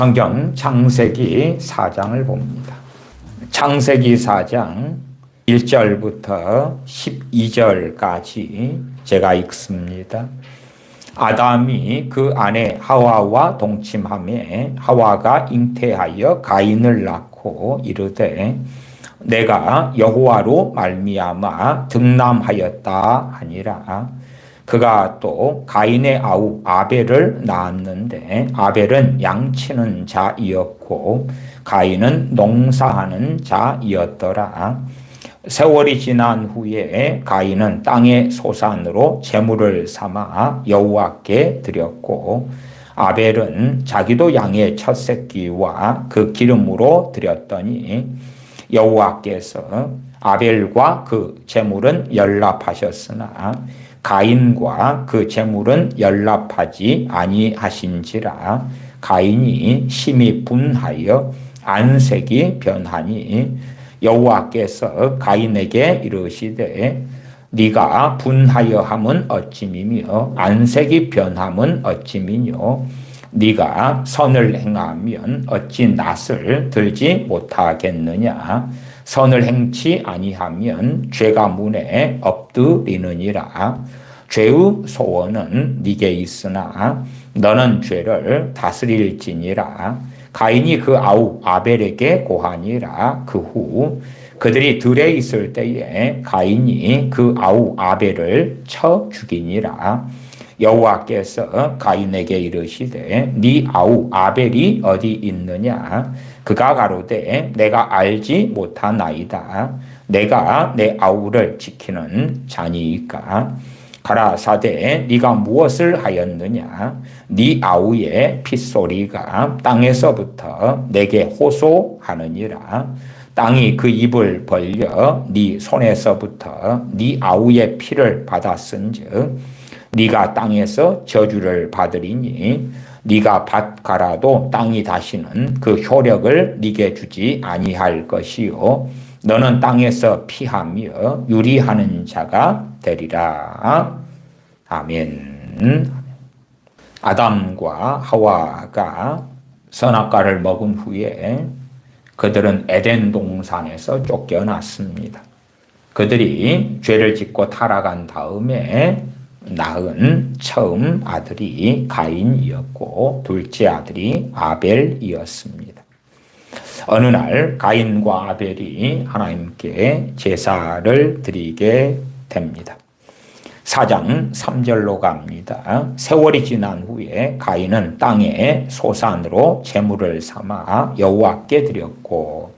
성경 창세기 4장을 봅니다. 창세기 4장 1절부터 12절까지 제가 읽습니다. 아담이 그 아내 하와와 동침하매 하와가 잉태하여 가인을 낳고 이르되 내가 여호와로 말미암아 득남하였다 하니라. 그가 또 가인의 아우 아벨을 낳았는데 아벨은 양치는 자이었고 가인은 농사하는 자이었더라. 세월이 지난 후에 가인은 땅의 소산으로 제물을 삼아 여호와께 드렸고 아벨은 자기도 양의 첫 새끼와 그 기름으로 드렸더니 여호와께서 아벨과 그 제물은 연락하셨으나 가인과 그 제물은 연락하지 아니하신지라. 가인이 심히 분하여 안색이 변하니 여호와께서 가인에게 이르시되 네가 분하여 함은 어찌미며 안색이 변함은 어찌미뇨. 네가 선을 행하면 어찌 낫을 들지 못하겠느냐. 선을 행치 아니하면 죄가 문에 엎드리느니라. 죄의 소원은 네게 있으나 너는 죄를 다스릴지니라. 가인이 그 아우 아벨에게 고하니라. 그 후 그들이 들에 있을 때에 가인이 그 아우 아벨을 쳐 죽이니라. 여호와께서 가인에게 이르시되 네 아우 아벨이 어디 있느냐. 그가 가로되 내가 알지 못하나이다. 내가 내 아우를 지키는 자니이까. 가라사대 네가 무엇을 하였느냐. 네 아우의 핏소리가 땅에서부터 내게 호소하느니라. 땅이 그 입을 벌려 네 손에서부터 네 아우의 피를 받았은즉 네가 땅에서 저주를 받으리니 네가 밭 갈아도 땅이 다시는 그 효력을 네게 주지 아니할 것이요 너는 땅에서 피하며 유리하는 자가 되리라. 아멘. 아담과 하와가 선악과를 먹은 후에 그들은 에덴 동산에서 쫓겨났습니다. 그들이 죄를 짓고 타락한 다음에 낳은 처음 아들이 가인이었고 둘째 아들이 아벨이었습니다. 어느 날 가인과 아벨이 하나님께 제사를 드리게 됩니다. 4장 3절로 갑니다. 세월이 지난 후에 가인은 땅의 소산으로 제물을 삼아 여호와께 드렸고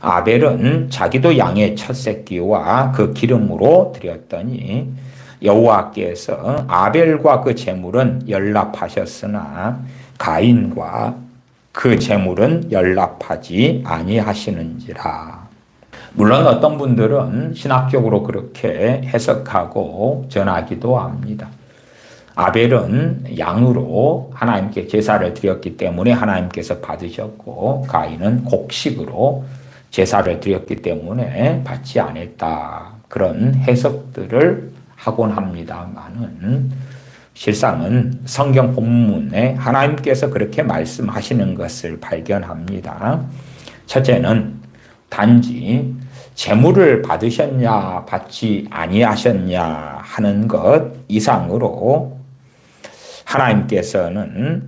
아벨은 자기도 양의 첫 새끼와 그 기름으로 드렸더니 여호와께서 아벨과 그 제물은 연락하셨으나 가인과 그 제물은 연락하지 아니하시는지라. 물론 어떤 분들은 신학적으로 그렇게 해석하고 전하기도 합니다. 아벨은 양으로 하나님께 제사를 드렸기 때문에 하나님께서 받으셨고 가인은 곡식으로 제사를 드렸기 때문에 받지 않았다. 그런 해석들을 하곤 합니다만은 실상은 성경 본문에 하나님께서 그렇게 말씀하시는 것을 발견합니다. 첫째는 단지 제물을 받으셨냐 받지 아니하셨냐 하는 것 이상으로 하나님께서는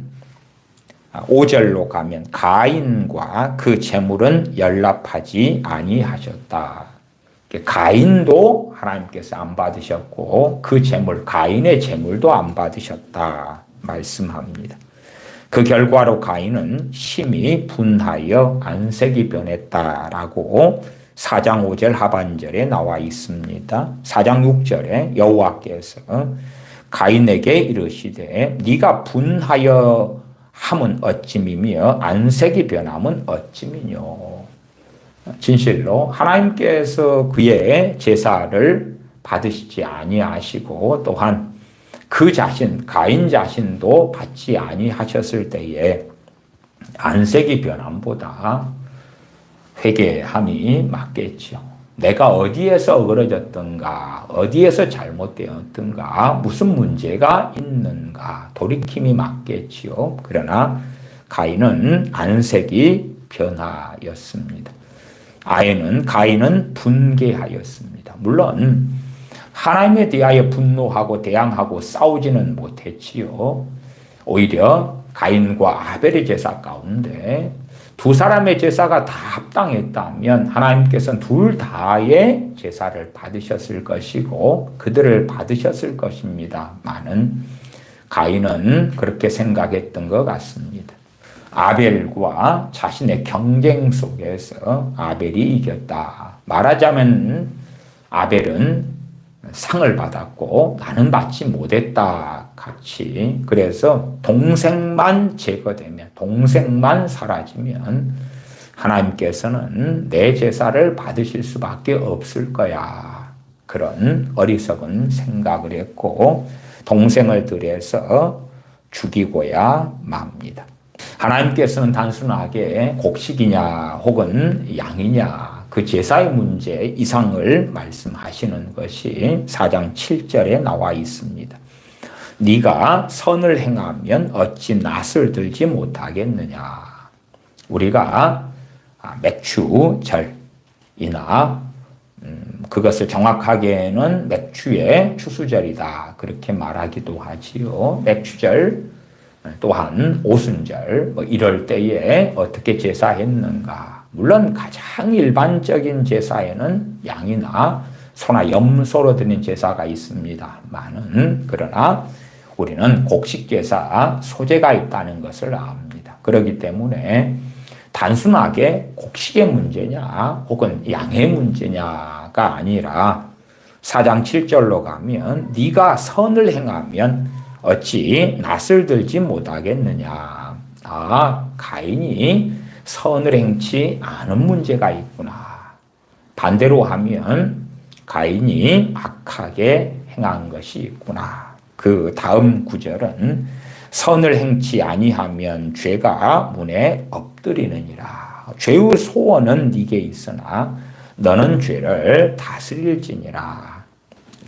5절로 가면 가인과 그 제물은 연락하지 아니하셨다. 가인도 하나님께서 안 받으셨고 그 제물 가인의 제물도 안 받으셨다 말씀합니다. 그 결과로 가인은 심히 분하여 안색이 변했다라고 4장 5절 하반절에 나와 있습니다. 4장 6절에 여호와께서 가인에게 이르시되 네가 분하여 함은 어찌미며 안색이 변함은 어찌미뇨. 진실로 하나님께서 그의 제사를 받으시지 아니하시고 또한 그 자신 가인 자신도 받지 아니하셨을 때에 안색이 변함보다 회개함이 맞겠죠. 내가 어디에서 어그러졌던가, 어디에서 잘못되었던가, 무슨 문제가 있는가 돌이킴이 맞겠지요. 그러나 가인은 안색이 변하였습니다. 가인은 분개하였습니다. 물론 하나님에 대하여 분노하고 대항하고 싸우지는 못했지요. 오히려 가인과 아벨의 제사 가운데 두 사람의 제사가 다 합당했다면 하나님께서는 둘 다의 제사를 받으셨을 것이고 그들을 받으셨을 것입니다만은 가인은 그렇게 생각했던 것 같습니다. 아벨과 자신의 경쟁 속에서 아벨이 이겼다. 말하자면 아벨은 상을 받았고 나는 받지 못했다 같이. 그래서 동생만 제거되면, 동생만 사라지면 하나님께서는 내 제사를 받으실 수밖에 없을 거야. 그런 어리석은 생각을 했고 동생을 들여서 죽이고야 맙니다. 하나님께서는 단순하게 곡식이냐 혹은 양이냐 그 제사의 문제 이상을 말씀하시는 것이 4장 7절에 나와 있습니다. 네가 선을 행하면 어찌 낫을 들지 못하겠느냐. 우리가 맥추절이나 그것을 정확하게는 맥추의 추수절이다 그렇게 말하기도 하지요. 맥추절 또한 오순절 이럴 때에 어떻게 제사했는가. 물론 가장 일반적인 제사에는 양이나 소나 염소로 드린 제사가 있습니다만은 그러나 우리는 곡식 제사 소제가 있다는 것을 압니다. 그렇기 때문에 단순하게 곡식의 문제냐 혹은 양의 문제냐가 아니라 4장 7절로 가면 네가 선을 행하면 어찌 낫을 들지 못하겠느냐. 가인이 선을 행치 않은 문제가 있구나. 반대로 하면 가인이 악하게 행한 것이 있구나. 그 다음 구절은 선을 행치 아니하면 죄가 문에 엎드리느니라. 죄의 소원은 네게 있으나 너는 죄를 다스릴지니라.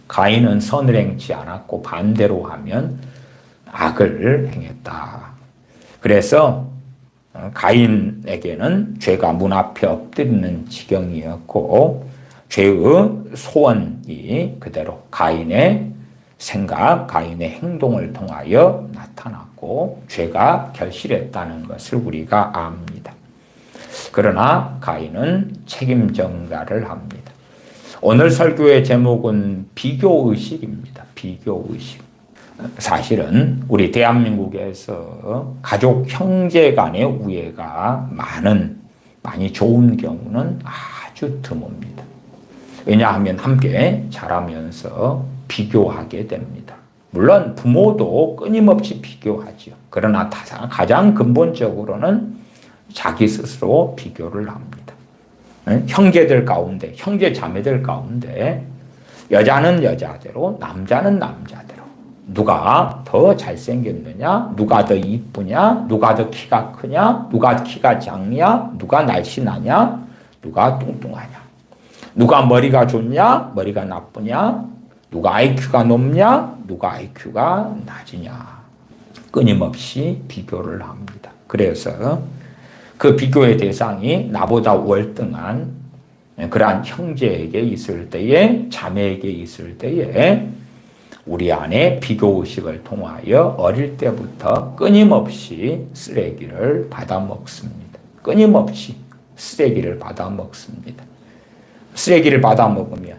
가인은 선을 행치 않았고 반대로 하면 악을 행했다. 그래서 가인에게는 죄가 문 앞에 엎드리는 지경이었고 죄의 소원이 그대로 가인의 생각, 가인의 행동을 통하여 나타났고 죄가 결실했다는 것을 우리가 압니다. 그러나 가인은 책임 전가를 합니다. 오늘 설교의 제목은 비교의식입니다. 비교의식. 사실은 우리 대한민국에서 가족 형제 간의 우애가 많이 좋은 경우는 아주 드뭅니다. 왜냐하면 함께 자라면서 비교하게 됩니다. 물론 부모도 끊임없이 비교하죠. 그러나 가장 근본적으로는 자기 스스로 비교를 합니다. 형제들 가운데, 형제 자매들 가운데 여자는 여자대로, 남자는 남자대로 누가 더 잘생겼느냐, 누가 더 이쁘냐, 누가 더 키가 크냐, 누가 키가 작냐, 누가 날씬하냐, 누가 뚱뚱하냐, 누가 머리가 좋냐, 머리가 나쁘냐, 누가 IQ가 높냐, 누가 IQ가 낮으냐. 끊임없이 비교를 합니다. 그래서 그 비교의 대상이 나보다 월등한 그러한 형제에게 있을 때에, 자매에게 있을 때에 우리 안에 비교의식을 통하여 어릴 때부터 끊임없이 쓰레기를 받아먹습니다. 끊임없이 쓰레기를 받아먹습니다. 쓰레기를 받아먹으면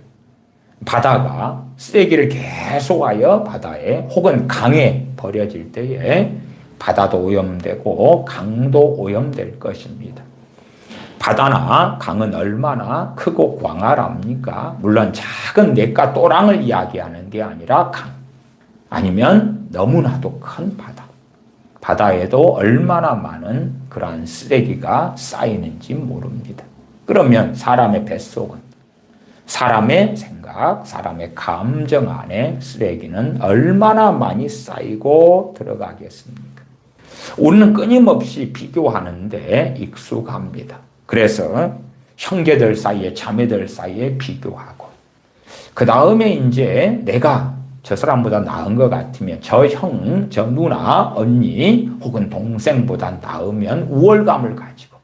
바다가 쓰레기를 계속하여 바다에 혹은 강에 버려질 때에 바다도 오염되고 강도 오염될 것입니다. 바다나 강은 얼마나 크고 광활합니까? 물론 작은 냇가 또랑을 이야기하는 게 아니라 강, 아니면 너무나도 큰 바다. 바다에도 얼마나 많은 그러한 쓰레기가 쌓이는지 모릅니다. 그러면 사람의 뱃속은, 사람의 생각, 사람의 감정 안에 쓰레기는 얼마나 많이 쌓이고 들어가겠습니까? 우리는 끊임없이 비교하는데 익숙합니다. 그래서 형제들 사이에, 자매들 사이에 비교하고, 그 다음에 이제 내가 저 사람보다 나은 것 같으면, 저 형, 저 누나, 언니 혹은 동생보다 나으면 우월감을 가지고,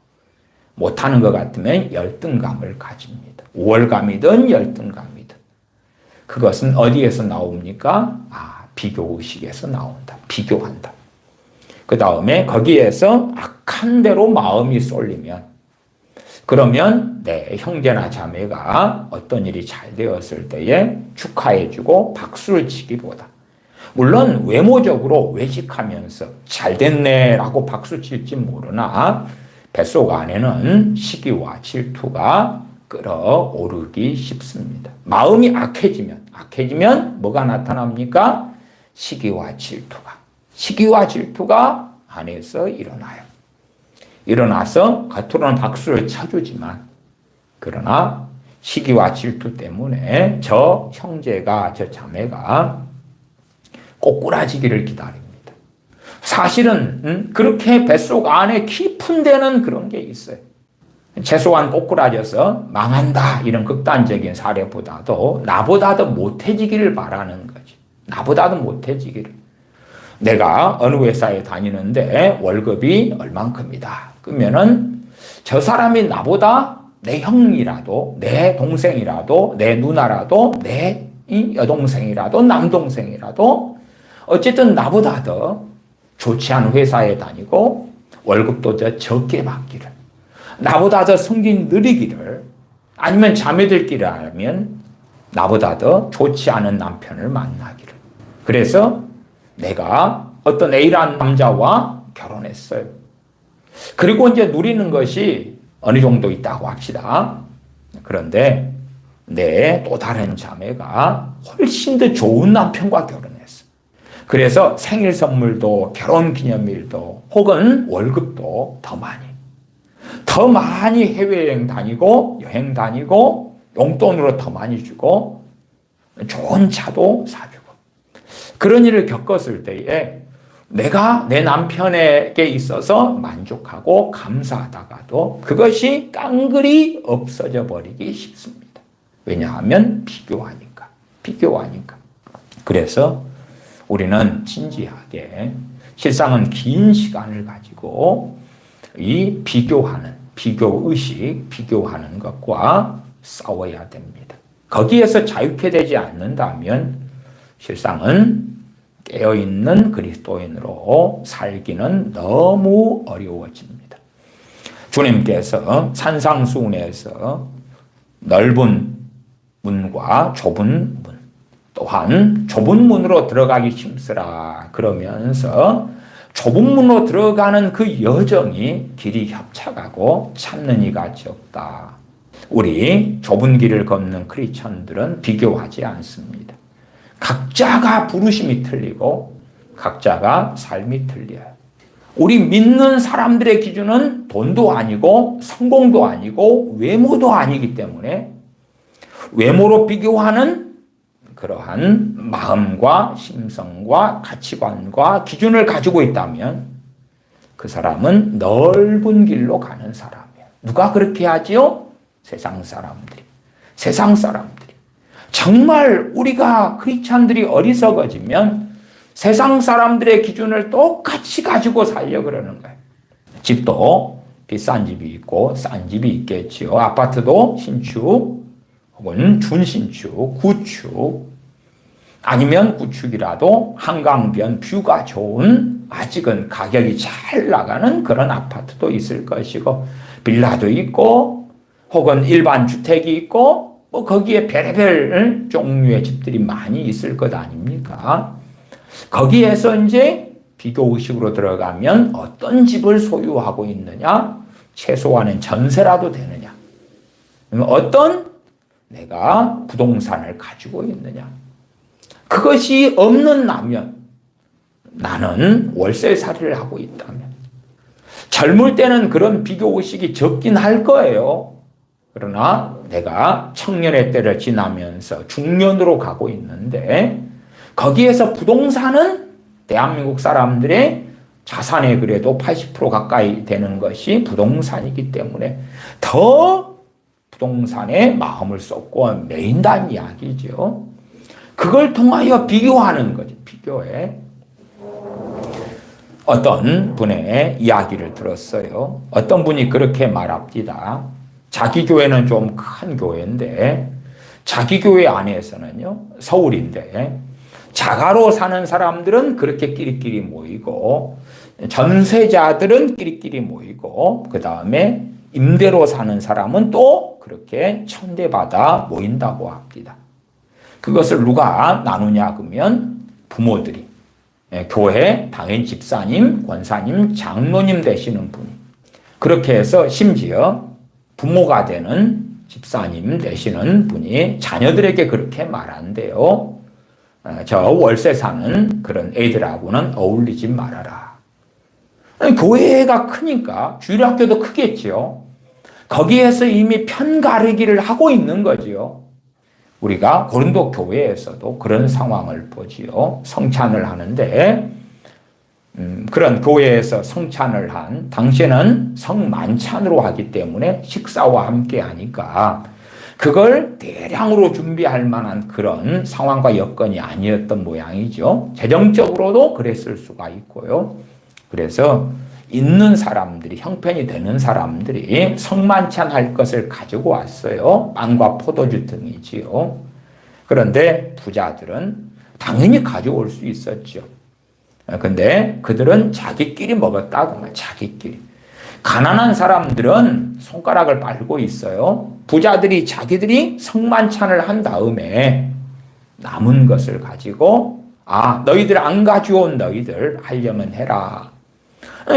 못하는 것 같으면 열등감을 가집니다. 우월감이든 열등감이든. 그것은 어디에서 나옵니까? 비교의식에서 나온다. 비교한다. 그 다음에 거기에서 악한 대로 마음이 쏠리면, 그러면 내 형제나 자매가 어떤 일이 잘 되었을 때에 축하해주고 박수를 치기보다, 물론 외모적으로 외식하면서 잘 됐네 라고 박수 칠지 모르나 뱃속 안에는 시기와 질투가 끌어오르기 쉽습니다. 마음이 악해지면 뭐가 나타납니까? 시기와 질투가 안에서 일어나서 겉으로는 박수를 쳐주지만, 그러나 시기와 질투 때문에 저 형제가, 저 자매가 꼬꾸라지기를 기다립니다. 사실은 그렇게 뱃속 안에 깊은 데는 그런 게 있어요. 최소한 꼬꾸라져서 망한다 이런 극단적인 사례보다도 나보다도 못해지기를 바라는 거지. 나보다도 못해지기를. 내가 어느 회사에 다니는데 월급이 얼만큼이다. 그러면은 저 사람이 나보다, 내 형이라도, 내 동생이라도, 내 누나라도, 내 여동생이라도, 남동생이라도 어쨌든 나보다 더 좋지 않은 회사에 다니고 월급도 더 적게 받기를, 나보다 더 성격이 느리기를, 아니면 자매들끼리 하면 나보다 더 좋지 않은 남편을 만나기를. 그래서 내가 어떤 A라는 남자와 결혼했어요. 그리고 이제 누리는 것이 어느 정도 있다고 합시다. 그런데 내 또 다른 자매가 훨씬 더 좋은 남편과 결혼했어. 그래서 생일 선물도 결혼 기념일도 혹은 월급도 더 많이 해외여행 다니고 여행 다니고 용돈으로 더 많이 주고 좋은 차도 사주고, 그런 일을 겪었을 때에 내가 내 남편에게 있어서 만족하고 감사하다가도 그것이 깡그리 없어져 버리기 쉽습니다. 왜냐하면 비교하니까. 그래서 우리는 진지하게, 실상은 긴 시간을 가지고 이 비교의식, 비교하는 것과 싸워야 됩니다. 거기에서 자유케 되지 않는다면 실상은 깨어있는 그리스도인으로 살기는 너무 어려워집니다. 주님께서 산상수훈에서 넓은 문과 좁은 문, 또한 좁은 문으로 들어가기 힘쓰라 그러면서 좁은 문으로 들어가는 그 여정이 길이 협착하고 찾는 이가 적다. 우리 좁은 길을 걷는 크리스천들은 비교하지 않습니다. 각자가 부르심이 틀리고 각자가 삶이 틀려요. 우리 믿는 사람들의 기준은 돈도 아니고 성공도 아니고 외모도 아니기 때문에 외모로 비교하는 그러한 마음과 심성과 가치관과 기준을 가지고 있다면 그 사람은 넓은 길로 가는 사람이에요. 누가 그렇게 하지요? 세상 사람들이. 정말 우리가 크리스찬들이 어리석어지면 세상 사람들의 기준을 똑같이 가지고 살려 그러는 거예요. 집도 비싼 집이 있고 싼 집이 있겠지요. 아파트도 신축 혹은 준신축, 구축, 아니면 구축이라도 한강변 뷰가 좋은 아직은 가격이 잘 나가는 그런 아파트도 있을 것이고, 빌라도 있고 혹은 일반 주택이 있고 뭐 거기에 별의별 종류의 집들이 많이 있을 것 아닙니까? 거기에서 이제 비교의식으로 들어가면 어떤 집을 소유하고 있느냐, 최소한은 전세라도 되느냐, 어떤 내가 부동산을 가지고 있느냐, 그것이 없는 나면, 나는 월세살이를 하고 있다면, 젊을 때는 그런 비교의식이 적긴 할 거예요. 그러나 내가 청년의 때를 지나면서 중년으로 가고 있는데 거기에서 부동산은 대한민국 사람들의 자산의 그래도 80% 가까이 되는 것이 부동산이기 때문에 더 부동산에 마음을 쏟고 매인다는 이야기죠. 그걸 통하여 비교하는 거죠. 비교해. 어떤 분의 이야기를 들었어요. 어떤 분이 그렇게 말합니다. 자기 교회는 좀 큰 교회인데 자기 교회 안에서는요, 서울인데 자가로 사는 사람들은 그렇게 끼리끼리 모이고 전세자들은 끼리끼리 모이고 그 다음에 임대로 사는 사람은 또 그렇게 천대받아 모인다고 합니다. 그것을 누가 나누냐 그러면 부모들이, 교회 당연히 집사님, 권사님, 장로님 되시는 분이, 그렇게 해서 심지어 부모가 되는 집사님 되시는 분이 자녀들에게 그렇게 말한대요. 저 월세 사는 그런 애들하고는 어울리지 말아라. 교회가 크니까 주일학교도 크겠지요. 거기에서 이미 편가르기를 하고 있는 거지요. 우리가 고린도 교회에서도 그런 상황을 보지요. 성찬을 하는데 그런 교회에서 성찬을 한 당시에는 성만찬으로 하기 때문에 식사와 함께 하니까 그걸 대량으로 준비할 만한 그런 상황과 여건이 아니었던 모양이죠. 재정적으로도 그랬을 수가 있고요. 그래서 있는 사람들이, 형편이 되는 사람들이 성만찬 할 것을 가지고 왔어요. 빵과 포도주 등이지요. 그런데 부자들은 당연히 가져올 수 있었죠. 근데 그들은 자기끼리 먹었다고 말, 자기끼리. 가난한 사람들은 손가락을 빨고 있어요. 부자들이 자기들이 성만찬을 한 다음에 남은 것을 가지고 너희들 안 가져온 너희들 하려면 해라.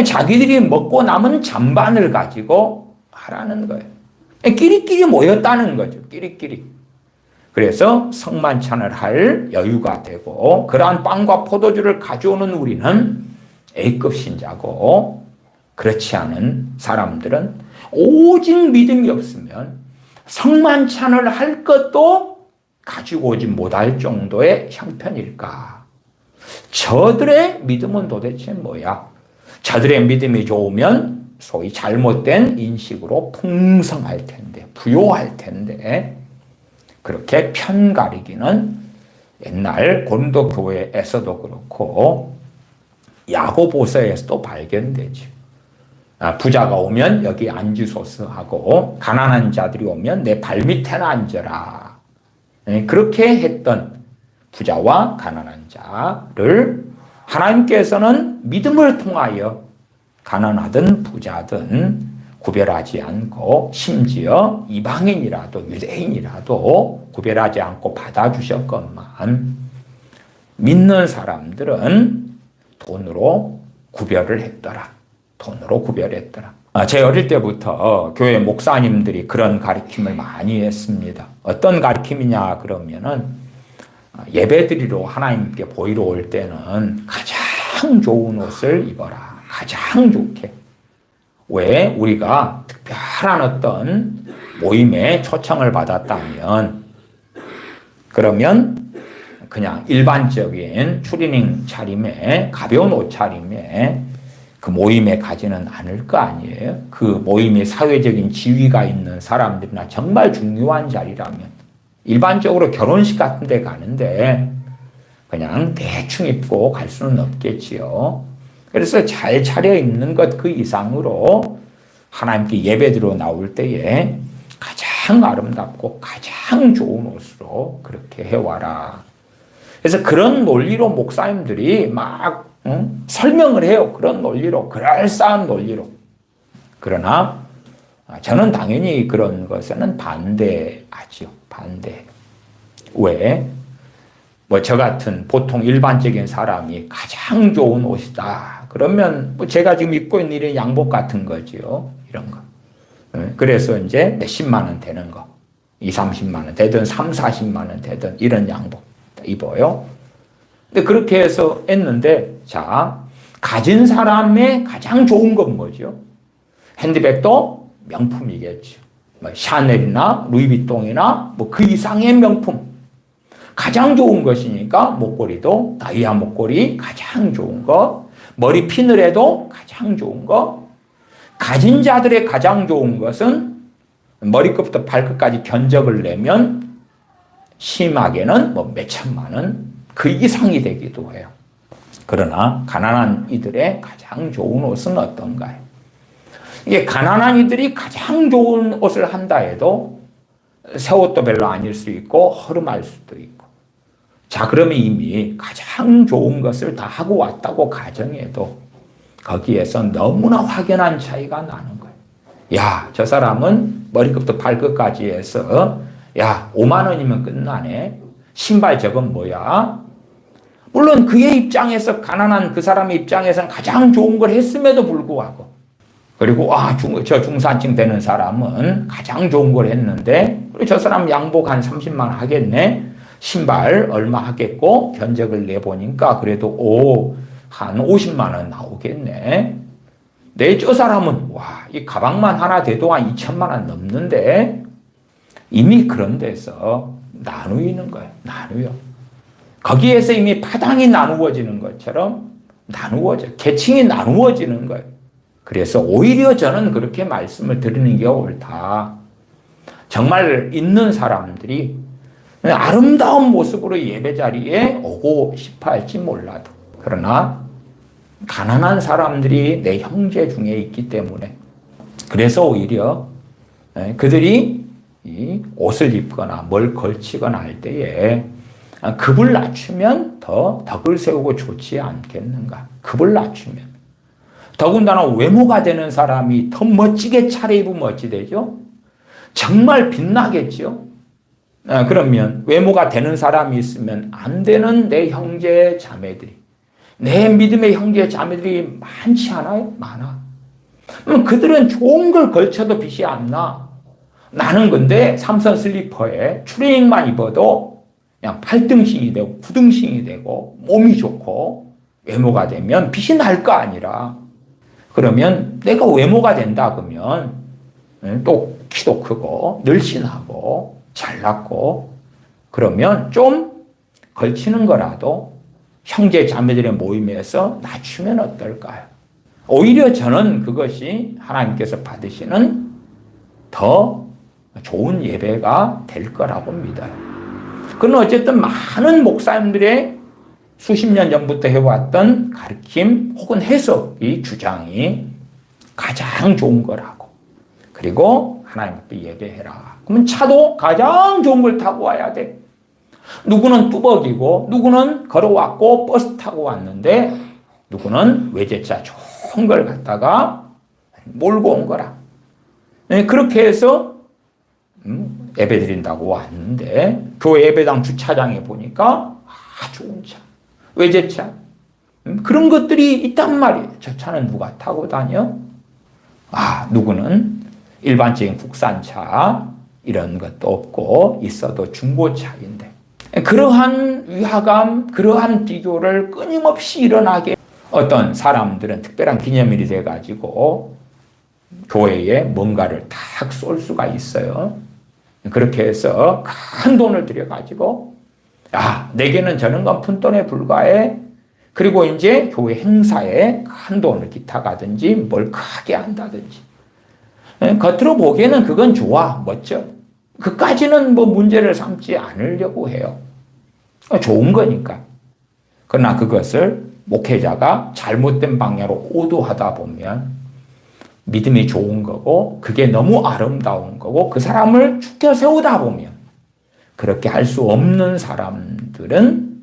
자기들이 먹고 남은 잔반을 가지고 하라는 거예요. 끼리끼리 모였다는 거죠. 끼리끼리. 그래서 성만찬을 할 여유가 되고 그러한 빵과 포도주를 가져오는 우리는 A급 신자고 그렇지 않은 사람들은 오직 믿음이 없으면 성만찬을 할 것도 가지고 오지 못할 정도의 형편일까? 저들의 믿음은 도대체 뭐야? 저들의 믿음이 좋으면 소위 잘못된 인식으로 풍성할 텐데, 부요할 텐데 그렇게 편가르기는 옛날 고린도 교회에서도 그렇고 야고보서에서도 발견되죠. 부자가 오면 여기 앉으소서 하고 가난한 자들이 오면 내 발밑에나 앉아라. 그렇게 했던 부자와 가난한 자를 하나님께서는 믿음을 통하여 가난하든 부자든 구별하지 않고 심지어 이방인이라도 유대인이라도 구별하지 않고 받아주셨건만 믿는 사람들은 돈으로 구별을 했더라. 돈으로 구별했더라. 제 어릴 때부터 교회 목사님들이 그런 가르침을 많이 했습니다. 어떤 가르침이냐 그러면은 예배드리러 하나님께 보이러 올 때는 가장 좋은 옷을 입어라. 가장 좋게. 왜? 우리가 특별한 어떤 모임에 초청을 받았다면 그러면 그냥 일반적인 추리닝 차림에 가벼운 옷차림에 그 모임에 가지는 않을 거 아니에요. 그 모임이 사회적인 지위가 있는 사람들이나 정말 중요한 자리라면 일반적으로 결혼식 같은 데 가는데 그냥 대충 입고 갈 수는 없겠지요. 그래서 잘 차려입는 것 그 이상으로 하나님께 예배드려 나올 때에 가장 아름답고 가장 좋은 옷으로 그렇게 해와라. 그래서 그런 논리로 목사님들이 막 설명을 해요. 그런 논리로, 그럴싸한 논리로. 그러나 저는 당연히 그런 것에는 반대하죠. 반대. 왜? 저 같은 보통 일반적인 사람이 가장 좋은 옷이다. 그러면 제가 지금 입고 있는 이런 양복 같은 거죠. 이런 거. 그래서 이제 몇십만 원 되는 거. 2, 30만 원 되든 3, 40만 원 되든 이런 양복 입어요. 근데 그렇게 해서 했는데 자, 가진 사람의 가장 좋은 건 뭐죠? 핸드백도 명품이겠죠. 샤넬이나 루이비통이나 그 이상의 명품. 가장 좋은 것이니까 목걸이도 다이아 목걸이 가장 좋은 거, 머리 피늘 해도 가장 좋은 거. 가진 자들의 가장 좋은 것은 머리끝부터 발끝까지 견적을 내면 심하게는 뭐 몇천만 원, 그 이상이 되기도 해요. 그러나 가난한 이들의 가장 좋은 옷은 어떤가요? 이게 가난한 이들이 가장 좋은 옷을 한다 해도 새 옷도 별로 아닐 수 있고 허름할 수도 있고. 자, 그러면 이미 가장 좋은 것을 다 하고 왔다고 가정해도 거기에서 너무나 확연한 차이가 나는 거예요. 야, 저 사람은 머리끝부터 발끝까지 해서 야, 5만 원이면 끝나네. 신발 저건 뭐야? 물론 그의 입장에서, 가난한 그 사람의 입장에서는 가장 좋은 걸 했음에도 불구하고, 그리고 저 중산층 되는 사람은 가장 좋은 걸 했는데, 그리고 저 사람 양복 한 30만 원 하겠네. 신발 얼마 하겠고 견적을 내보니까 그래도 한 50만 원 나오겠네. 저 사람은 이 가방만 하나 돼도 한 2천만 원 넘는데, 이미 그런 데서 나누이는 거예요. 나누요. 거기에서 이미 파당이 나누어지는 것처럼 계층이 나누어지는 거예요. 그래서 오히려 저는 그렇게 말씀을 드리는 게 옳다. 정말 있는 사람들이 아름다운 모습으로 예배 자리에 오고 싶어 할지 몰라도, 그러나 가난한 사람들이 내 형제 중에 있기 때문에, 그래서 오히려 그들이 이 옷을 입거나 뭘 걸치거나 할 때에 급을 낮추면 더 덕을 세우고 좋지 않겠는가. 급을 낮추면. 더군다나 외모가 되는 사람이 더 멋지게 차려입으면 어찌 되죠? 정말 빛나겠죠? 그러면 외모가 되는 사람이 있으면 안 되는 내 형제 자매들이, 내 믿음의 형제 자매들이 많지 않아요? 많아. 그들은 좋은 걸 걸쳐도 빛이 안 나. 나는 근데 삼선 슬리퍼에 추리닝만 입어도 그냥 8등신이 되고 9등신이 되고 몸이 좋고 외모가 되면 빛이 날 거 아니라. 그러면 내가 외모가 된다 그러면 또 키도 크고 늘씬하고 잘났고, 그러면 좀 걸치는 거라도 형제 자매들의 모임에서 낮추면 어떨까요? 오히려 저는 그것이 하나님께서 받으시는 더 좋은 예배가 될 거라고 믿어요. 그건 어쨌든 많은 목사님들의 수십 년 전부터 해왔던 가르침 혹은 해석이, 주장이 가장 좋은 거라고. 그리고 하나님 앞에 예배해라. 그러면 차도 가장 좋은 걸 타고 와야 돼. 누구는 뚜벅이고, 누구는 걸어왔고 버스 타고 왔는데, 누구는 외제차 좋은 걸 갖다가 몰고 온 거라. 그렇게 해서 예배 드린다고 왔는데, 교회 예배당 주차장에 보니까 좋은 차, 외제차, 그런 것들이 있단 말이에요. 저 차는 누가 타고 다녀? 누구는 일반적인 국산차 이런 것도 없고 있어도 중고차인데, 그러한 위화감, 그러한 비교를 끊임없이 일어나게 어떤 사람들은 특별한 기념일이 돼가지고 교회에 뭔가를 탁 쏠 수가 있어요. 그렇게 해서 큰 돈을 들여가지고 내게는 저런 건 푼돈에 불과해. 그리고 이제 교회 행사에 큰 돈을 기타가든지 뭘 크게 한다든지. 겉으로 보기에는 그건 좋아, 멋져. 그까지는 뭐 문제를 삼지 않으려고 해요. 좋은 거니까. 그러나 그것을 목회자가 잘못된 방향으로 오도하다 보면 믿음이 좋은 거고, 그게 너무 아름다운 거고, 그 사람을 죽여 세우다 보면 그렇게 할 수 없는 사람들은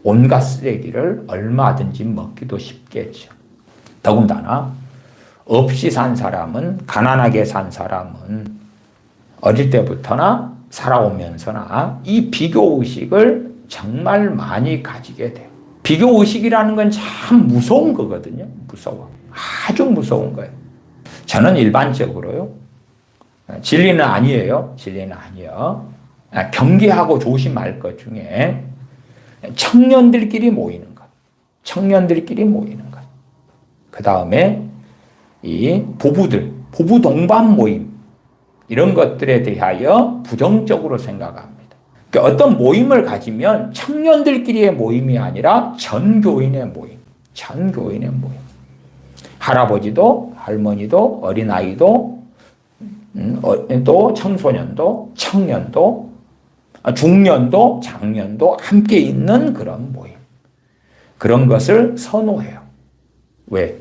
온갖 쓰레기를 얼마든지 먹기도 쉽겠죠. 더군다나 없이 산 사람은, 가난하게 산 사람은 어릴 때부터나 살아오면서나 이 비교의식을 정말 많이 가지게 돼요. 비교의식이라는 건 참 무서운 거거든요. 무서워. 아주 무서운 거예요. 저는 일반적으로요, 진리는 아니에요. 진리는 아니에요. 경계하고 조심할 것 중에 청년들끼리 모이는 것. 청년들끼리 모이는 것. 그 다음에 이 부부 동반 모임, 이런 것들에 대하여 부정적으로 생각합니다. 그러니까 어떤 모임을 가지면 청년들끼리의 모임이 아니라 전교인의 모임, 전교인의 모임. 할아버지도 할머니도 어린아이도 또 청소년도 청년도 중년도, 장년도 함께 있는 그런 모임. 그런 것을 선호해요. 왜?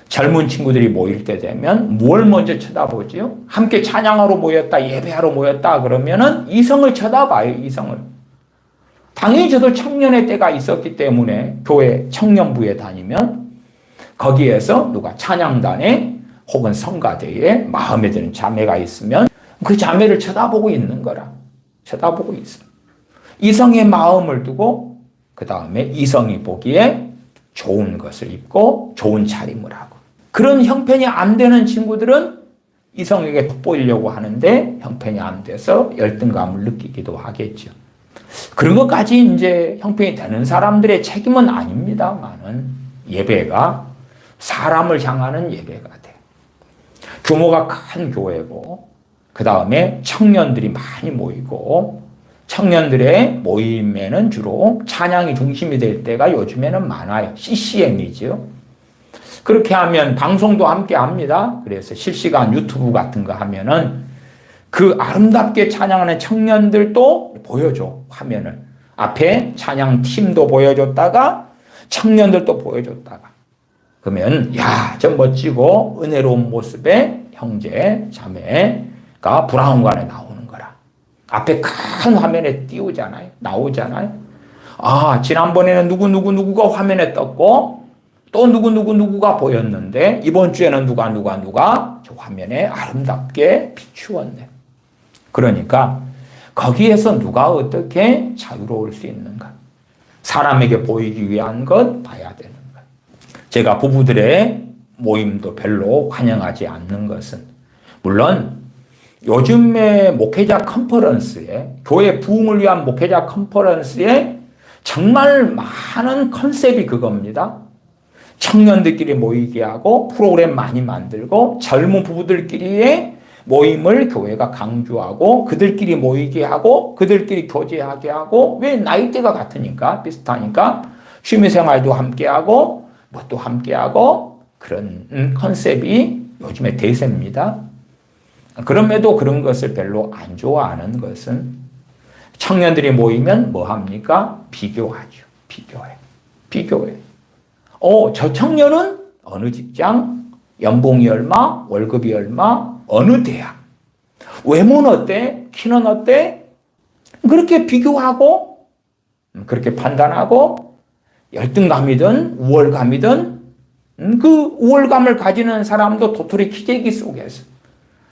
젊은 친구들이 모일 때 되면 뭘 먼저 쳐다보지요? 함께 찬양하러 모였다, 예배하러 모였다 그러면은 이성을 쳐다봐요, 이성을. 당연히 저도 청년의 때가 있었기 때문에 교회 청년부에 다니면 거기에서 누가 찬양단에 혹은 성가대에 마음에 드는 자매가 있으면 그 자매를 쳐다보고 있는 거라. 쳐다보고 있어. 이성의 마음을 두고 그 다음에 이성이 보기에 좋은 것을 입고 좋은 차림을 하고, 그런 형편이 안 되는 친구들은 이성에게 돋보이려고 하는데 형편이 안 돼서 열등감을 느끼기도 하겠죠. 그런 것까지 이제 형편이 되는 사람들의 책임은 아닙니다만은 예배가 사람을 향하는 예배가 돼. 규모가 큰 교회고 그 다음에 청년들이 많이 모이고, 청년들의 모임에는 주로 찬양이 중심이 될 때가 요즘에는 많아요. CCM이죠. 그렇게 하면 방송도 함께 합니다. 그래서 실시간 유튜브 같은 거 하면은 그 아름답게 찬양하는 청년들도 보여줘, 화면을. 앞에 찬양 팀도 보여줬다가 청년들도 보여줬다가. 그러면 야, 저 멋지고 은혜로운 모습의 형제, 자매가 브라운관에 나오는 거라. 앞에 큰 화면에 띄우잖아요. 나오잖아요. 아, 지난번에는 누구가 화면에 떴고 또 누구가 보였는데 이번 주에는 누가 저 화면에 아름답게 비추었네. 그러니까 거기에서 누가 어떻게 자유로울 수 있는가? 사람에게 보이기 위한 것 봐야 되는 것. 제가 부부들의 모임도 별로 환영하지 않는 것은, 물론 요즘의 목회자 컨퍼런스에, 교회 부흥을 위한 목회자 컨퍼런스에 정말 많은 컨셉이 그겁니다. 청년들끼리 모이게 하고 프로그램 많이 만들고 젊은 부부들끼리의 모임을 교회가 강조하고 그들끼리 모이게 하고 그들끼리 교제하게 하고, 왜? 나이대가 같으니까, 비슷하니까 취미생활도 함께하고 뭣도 함께하고, 그런 컨셉이 요즘의 대세입니다. 그럼에도 그런 것을 별로 안 좋아하는 것은, 청년들이 모이면 뭐 합니까? 비교하죠. 비교해. 저 청년은 어느 직장, 연봉이 얼마, 월급이 얼마, 어느 대학, 외모는 어때, 키는 어때? 그렇게 비교하고, 그렇게 판단하고, 열등감이든 우월감이든, 그 우월감을 가지는 사람도 도토리 키재기 속에서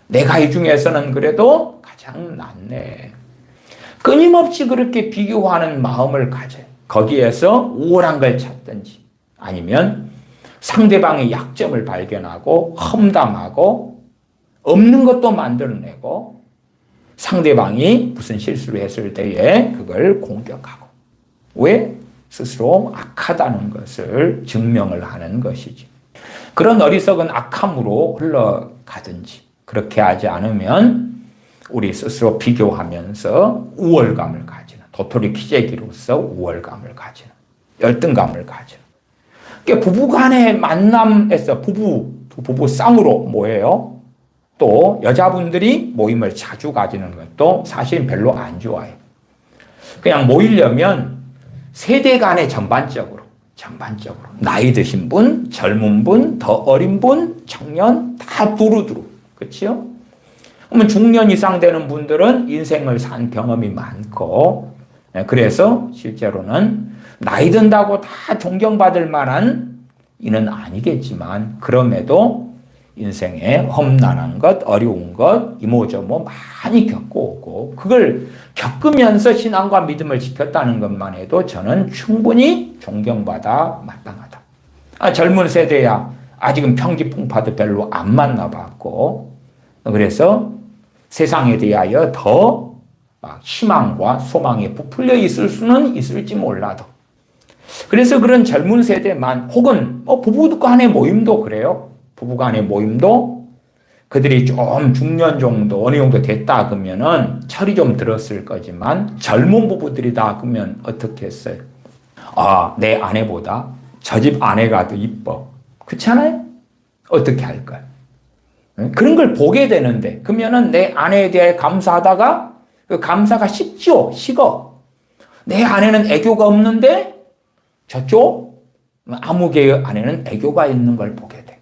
내가 이 중에서는 그래도 가장 낫네. 끊임없이 그렇게 비교하는 마음을 가져요. 거기에서 우월한 걸 찾든지, 아니면 상대방의 약점을 발견하고 험담하고 없는 것도 만들어내고, 상대방이 무슨 실수를 했을 때에 그걸 공격하고, 왜? 스스로 악하다는 것을 증명을 하는 것이지. 그런 어리석은 악함으로 흘러가든지, 그렇게 하지 않으면 우리 스스로 비교하면서 우월감을 가지는, 도토리 키재기로서 우월감을 가지는, 열등감을 가지는. 그러니까 부부간의 만남에서 부부 쌍으로 뭐예요? 또 여자분들이 모임을 자주 가지는 것도 사실 별로 안 좋아해요. 그냥 모이려면 세대 간에 전반적으로 나이 드신 분, 젊은 분, 더 어린 분, 청년 다 두루두루. 그렇죠? 그러면 중년 이상 되는 분들은 인생을 산 경험이 많고, 그래서 실제로는 나이 든다고 다 존경받을 만한 이는 아니겠지만, 그럼에도 인생에 험난한 것, 어려운 것, 이모저모 많이 겪고 오고, 그걸 겪으면서 신앙과 믿음을 지켰다는 것만 해도 저는 충분히 존경받아 마땅하다. 젊은 세대야 아직은 평지풍파도 별로 안 만나봤고, 그래서 세상에 대하여 더 희망과 소망에 부풀려 있을 수는 있을지 몰라도, 그래서 그런 젊은 세대만, 혹은 부부 간의 모임도 그래요. 부부 간의 모임도 그들이 좀 중년 정도, 어느 정도 됐다 그러면은 철이 좀 들었을 거지만, 젊은 부부들이다 그러면 어떻게 했어요? 내 아내보다 저 집 아내가 더 이뻐. 그렇잖아요? 어떻게 할까요? 그런 걸 보게 되는데, 그러면은 내 아내에 대해 감사하다가 그 감사가 식죠. 식어. 내 안에는 애교가 없는데 저쪽 아무개의 안에는 애교가 있는 걸 보게 돼.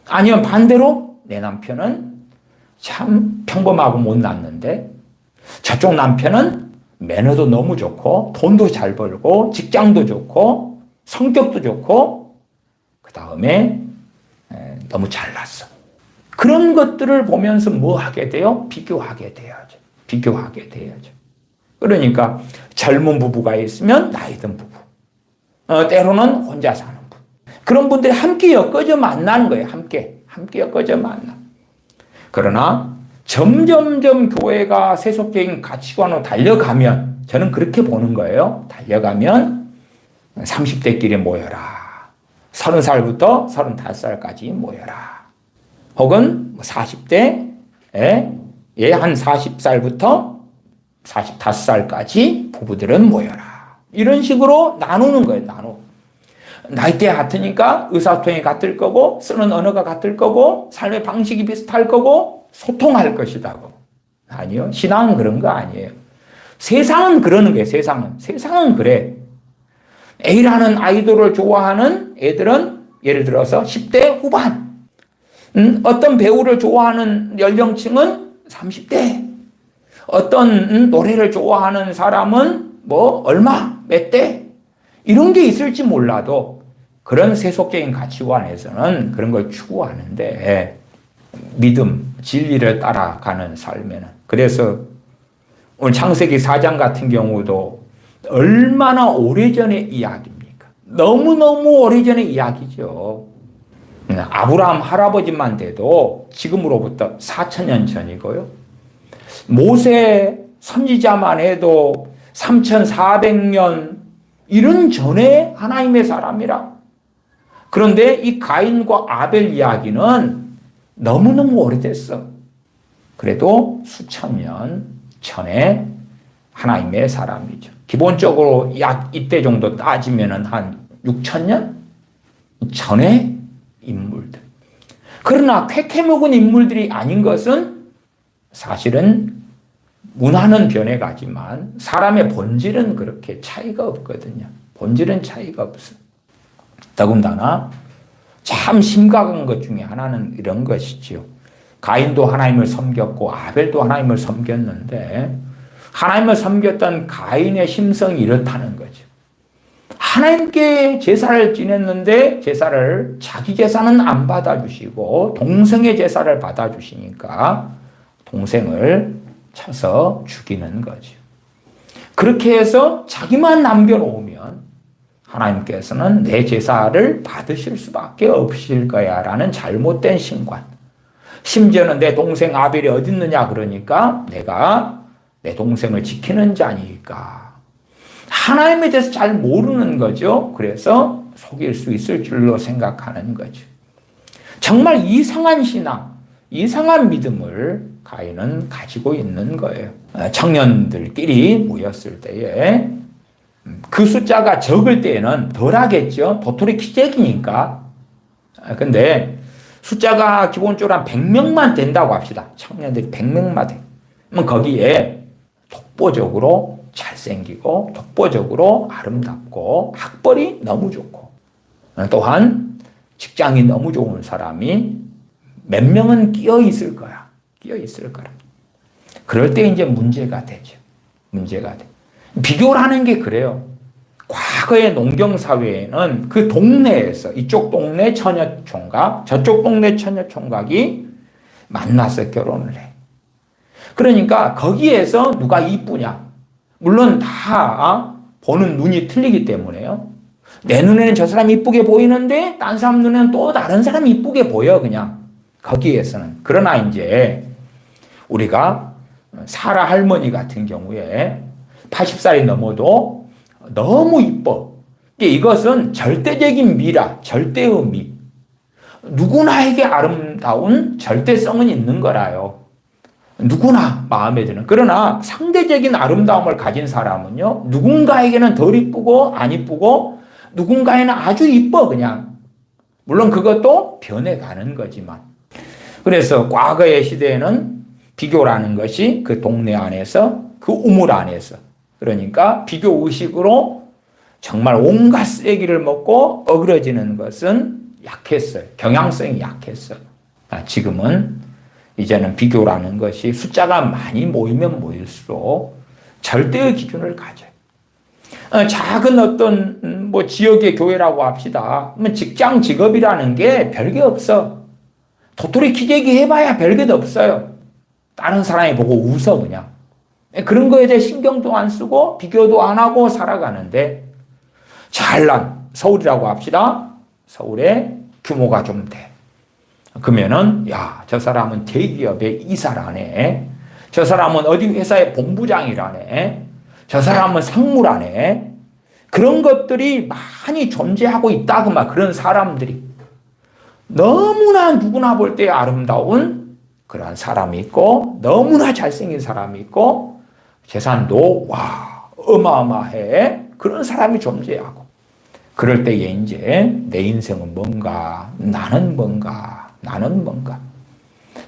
아니면 반대로 내 남편은 참 평범하고 못났는데 저쪽 남편은 매너도 너무 좋고 돈도 잘 벌고 직장도 좋고 성격도 좋고 그 다음에 너무 잘났어. 그런 것들을 보면서 뭐 하게 돼요? 비교하게 돼야죠. 비교하게 돼야죠. 그러니까 젊은 부부가 있으면 나이 든 부부, 때로는 혼자 사는 분, 그런 분들이 함께 엮어져 만나는 거예요. 함께 엮어져 만나. 그러나 점점점 교회가 세속적인 가치관으로 달려가면, 저는 그렇게 보는 거예요. 달려가면 30대끼리 모여라. 30살부터 35살까지 모여라. 혹은 40대에 한 40살부터 45살까지 부부들은 모여라. 이런 식으로 나누는 거예요. 나이대 같으니까 의사소통이 같을 거고, 쓰는 언어가 같을 거고, 삶의 방식이 비슷할 거고, 소통할 것이다고. 아니요. 신앙은 그런 거 아니에요. 세상은 그러는 거예요. 세상은 그래. A라는 아이돌을 좋아하는 애들은 예를 들어서 10대 후반. 어떤 배우를 좋아하는 연령층은 30대. 어떤 노래를 좋아하는 사람은 몇 대. 이런 게 있을지 몰라도 그런 세속적인 가치관에서는 그런 걸 추구하는데, 믿음, 진리를 따라가는 삶에는. 그래서 오늘 창세기 4장 같은 경우도 얼마나 오래전의 이야기입니까? 너무너무 오래전의 이야기죠. 아브라함 할아버지만 돼도 지금으로부터 4,000년 전이고요. 모세 선지자만 해도 3,400년 이런 전에 하나님의 사람이라. 그런데 이 가인과 아벨 이야기는 너무너무 오래됐어. 그래도 수천 년 전에 하나님의 사람이죠. 기본적으로 약 이때 정도 따지면은 한 6,000년 전의 인물들. 그러나 쾌쾌 먹은 인물들이 아닌 것은 사실은 문화는 변해가지만 사람의 본질은 그렇게 차이가 없거든요. 본질은 차이가 없어. 더군다나 참 심각한 것 중에 하나는 이런 것이지요. 가인도 하나님을 섬겼고 아벨도 하나님을 섬겼는데, 하나님을 섬겼던 가인의 심성이 이렇다는 거죠. 하나님께 제사를 지냈는데 자기 제사는 안 받아주시고 동생의 제사를 받아주시니까 동생을 쳐서 죽이는 거죠. 그렇게 해서 자기만 남겨놓으면 하나님께서는 내 제사를 받으실 수밖에 없으실 거야 라는 잘못된 신관. 심지어는 내 동생 아벨이 어디 있느냐 그러니까 내가 내 동생을 지키는 자니까. 하나님에 대해서 잘 모르는 거죠. 그래서 속일 수 있을 줄로 생각하는 거죠. 정말 이상한 신앙, 이상한 믿음을 가인은 가지고 있는 거예요. 청년들끼리 모였을 때에 그 숫자가 적을 때에는 덜 하겠죠. 도토리 키재기니까. 근데 숫자가 기본적으로 한 100명만 된다고 합시다. 청년들이 100명만 돼. 그럼 거기에 독보적으로 잘생기고 독보적으로 아름답고 학벌이 너무 좋고 또한 직장이 너무 좋은 사람이 몇 명은 끼어 있을 거야. 끼어 있을 거라. 그럴 때 이제 문제가 되죠. 문제가 돼. 비교를 하는 게 그래요. 과거의 농경사회에는 그 동네에서 이쪽 동네 처녀총각, 저쪽 동네 처녀총각이 만나서 결혼을 해. 그러니까 거기에서 누가 이쁘냐. 물론 다 보는 눈이 틀리기 때문에요. 내 눈에는 저 사람이 이쁘게 보이는데 딴 사람 눈에는 또 다른 사람이 이쁘게 보여 그냥. 거기에서는. 그러나 이제 우리가 사라 할머니 같은 경우에 80살이 넘어도 너무 이뻐. 이것은 절대적인 미라, 절대의 미. 누구나에게 아름다운 절대성은 있는 거라요. 누구나 마음에 드는. 그러나 상대적인 아름다움을 가진 사람은요, 누군가에게는 덜 이쁘고 안 이쁘고 누군가에는 아주 이뻐 그냥. 물론 그것도 변해가는 거지만. 그래서 과거의 시대에는 비교라는 것이 그 동네 안에서 그 우물 안에서. 그러니까 비교 의식으로 정말 온갖 쓰레기를 먹고 어그러지는 것은 약했어요. 경향성이 약했어요. 지금은 이제는 비교라는 것이 숫자가 많이 모이면 모일수록 절대의 기준을 가져요. 작은 어떤 지역의 교회라고 합시다. 직장 직업이라는 게 별게 없어. 도토리 키재기 해봐야 별게도 없어요. 다른 사람이 보고 웃어 그냥. 그런 거에 대해 신경도 안 쓰고 비교도 안 하고 살아가는데 잘난 서울이라고 합시다. 서울에 규모가 좀 돼. 그러면은 야, 저 사람은 대기업의 이사라네. 저 사람은 어디 회사의 본부장이라네. 저 사람은 상무라네. 그런 것들이 많이 존재하고 있다. 그런 사람들이 너무나 누구나 볼 때 아름다운 그러한 사람이 있고 너무나 잘생긴 사람이 있고 재산도 와 어마어마해. 그런 사람이 존재하고 그럴 때에 이제 내 인생은 뭔가 나는 뭔가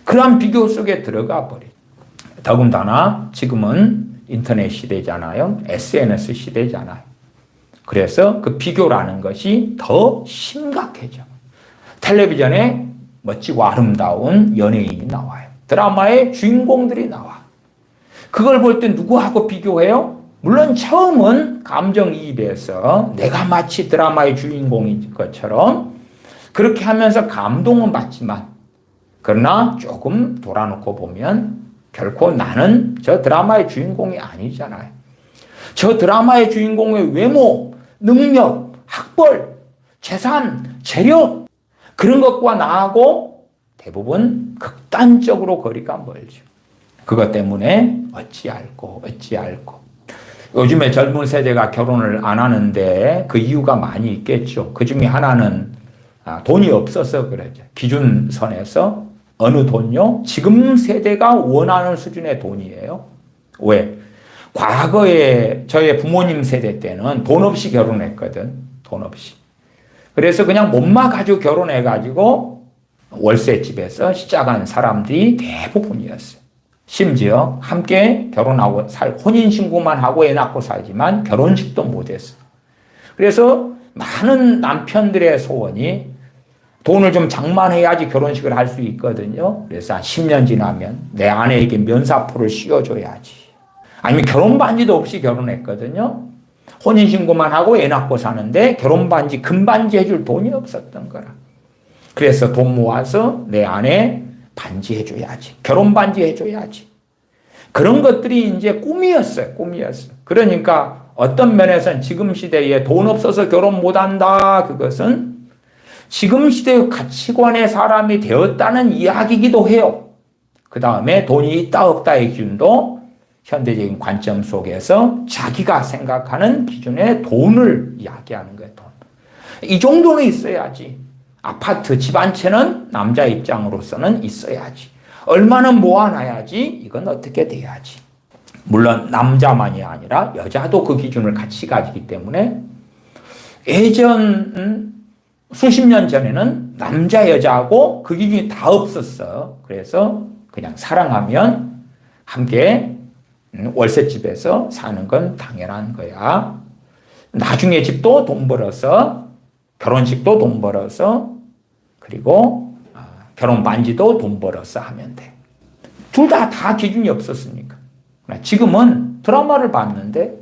그러한 비교 속에 들어가 버려. 더군다나 지금은 인터넷 시대잖아요. SNS 시대잖아요. 그래서 그 비교라는 것이 더 심각해져. 텔레비전에 멋지고 아름다운 연예인이 나와요. 드라마의 주인공들이 나와. 그걸 볼 때 누구하고 비교해요? 물론 처음은 감정이입해서 내가 마치 드라마의 주인공인 것처럼 그렇게 하면서 감동은 받지만 그러나 조금 돌아놓고 보면 결코 나는 저 드라마의 주인공이 아니잖아요. 저 드라마의 주인공의 외모, 능력, 학벌, 재산, 재력 그런 것과 나하고 대부분 극단적으로 거리가 멀죠. 그것 때문에 어찌할꼬. 요즘에 젊은 세대가 결혼을 안 하는데 그 이유가 많이 있겠죠. 그 중에 하나는 돈이 없어서 그러죠. 기준선에서 어느 돈요? 지금 세대가 원하는 수준의 돈이에요. 왜? 과거에 저의 부모님 세대 때는 돈 없이 결혼했거든. 돈 없이. 그래서 그냥 몸만 가지고 결혼해가지고 월세집에서 시작한 사람들이 대부분이었어요. 심지어 함께 결혼하고 혼인신고만 하고 애 낳고 살지만 결혼식도 못했어요. 그래서 많은 남편들의 소원이 돈을 좀 장만해야지 결혼식을 할 수 있거든요. 그래서 한 10년 지나면 내 아내에게 면사포를 씌워줘야지. 아니면 결혼반지도 없이 결혼했거든요. 혼인신고만 하고 애 낳고 사는데 결혼반지, 금반지 해줄 돈이 없었던 거라. 그래서 돈 모아서 내 아내 반지 해줘야지. 결혼반지 해줘야지. 그런 것들이 이제 꿈이었어요. 그러니까 어떤 면에서는 지금 시대에 돈 없어서 결혼 못한다. 그것은 지금 시대의 가치관의 사람이 되었다는 이야기이기도 해요. 그 다음에 돈이 있다 없다의 기준도 현대적인 관점 속에서 자기가 생각하는 기준의 돈을 이야기하는 거예요. 돈. 이 정도는 있어야지. 아파트, 집 한 채는 남자 입장으로서는 있어야지. 얼마나 모아놔야지. 이건 어떻게 돼야지. 물론 남자만이 아니라 여자도 그 기준을 같이 가지기 때문에 예전 수십 년 전에는 남자 여자하고 그 기준이 다 없었어. 그래서 그냥 사랑하면 함께 월세집에서 사는 건 당연한 거야. 나중에 집도 돈 벌어서 결혼식도 돈 벌어서 그리고 결혼 반지도 돈 벌어서 하면 돼. 둘 다 기준이 없었으니까. 지금은 드라마를 봤는데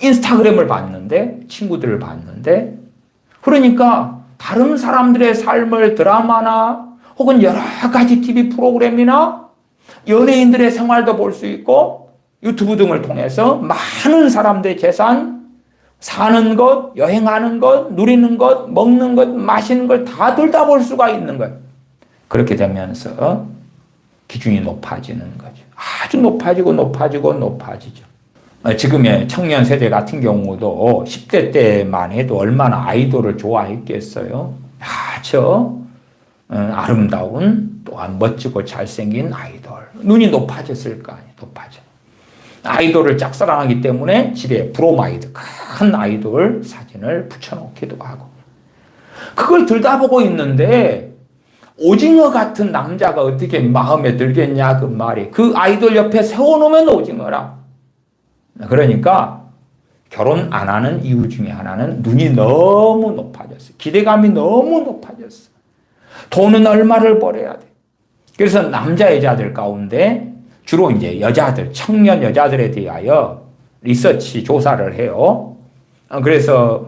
인스타그램을 봤는데 친구들을 봤는데 그러니까 다른 사람들의 삶을 드라마나 혹은 여러 가지 TV 프로그램이나 연예인들의 생활도 볼 수 있고 유튜브 등을 통해서 많은 사람들의 재산, 사는 것, 여행하는 것, 누리는 것, 먹는 것, 마시는 걸 다 들여다볼 수가 있는 거예요. 그렇게 되면서 기준이 높아지는 거죠. 아주 높아지죠. 지금의 청년 세대 같은 경우도 10대 때만 해도 얼마나 아이돌을 좋아했겠어요. 아주 아름다운 또한 멋지고 잘생긴 아이돌. 눈이 높아졌을 거 아니에요. 아이돌을 짝사랑하기 때문에 집에 브로마이드 큰 아이돌 사진을 붙여놓기도 하고 그걸 들여다보고 있는데 오징어 같은 남자가 어떻게 마음에 들겠냐 그 말이. 그 아이돌 옆에 세워놓으면 오징어라. 그러니까 결혼 안 하는 이유 중에 하나는 눈이 너무 높아졌어. 기대감이 너무 높아졌어. 돈은 얼마를 벌어야 돼. 그래서 남자 여자들 가운데 주로 이제 여자들, 청년 여자들에 대하여 리서치 조사를 해요. 그래서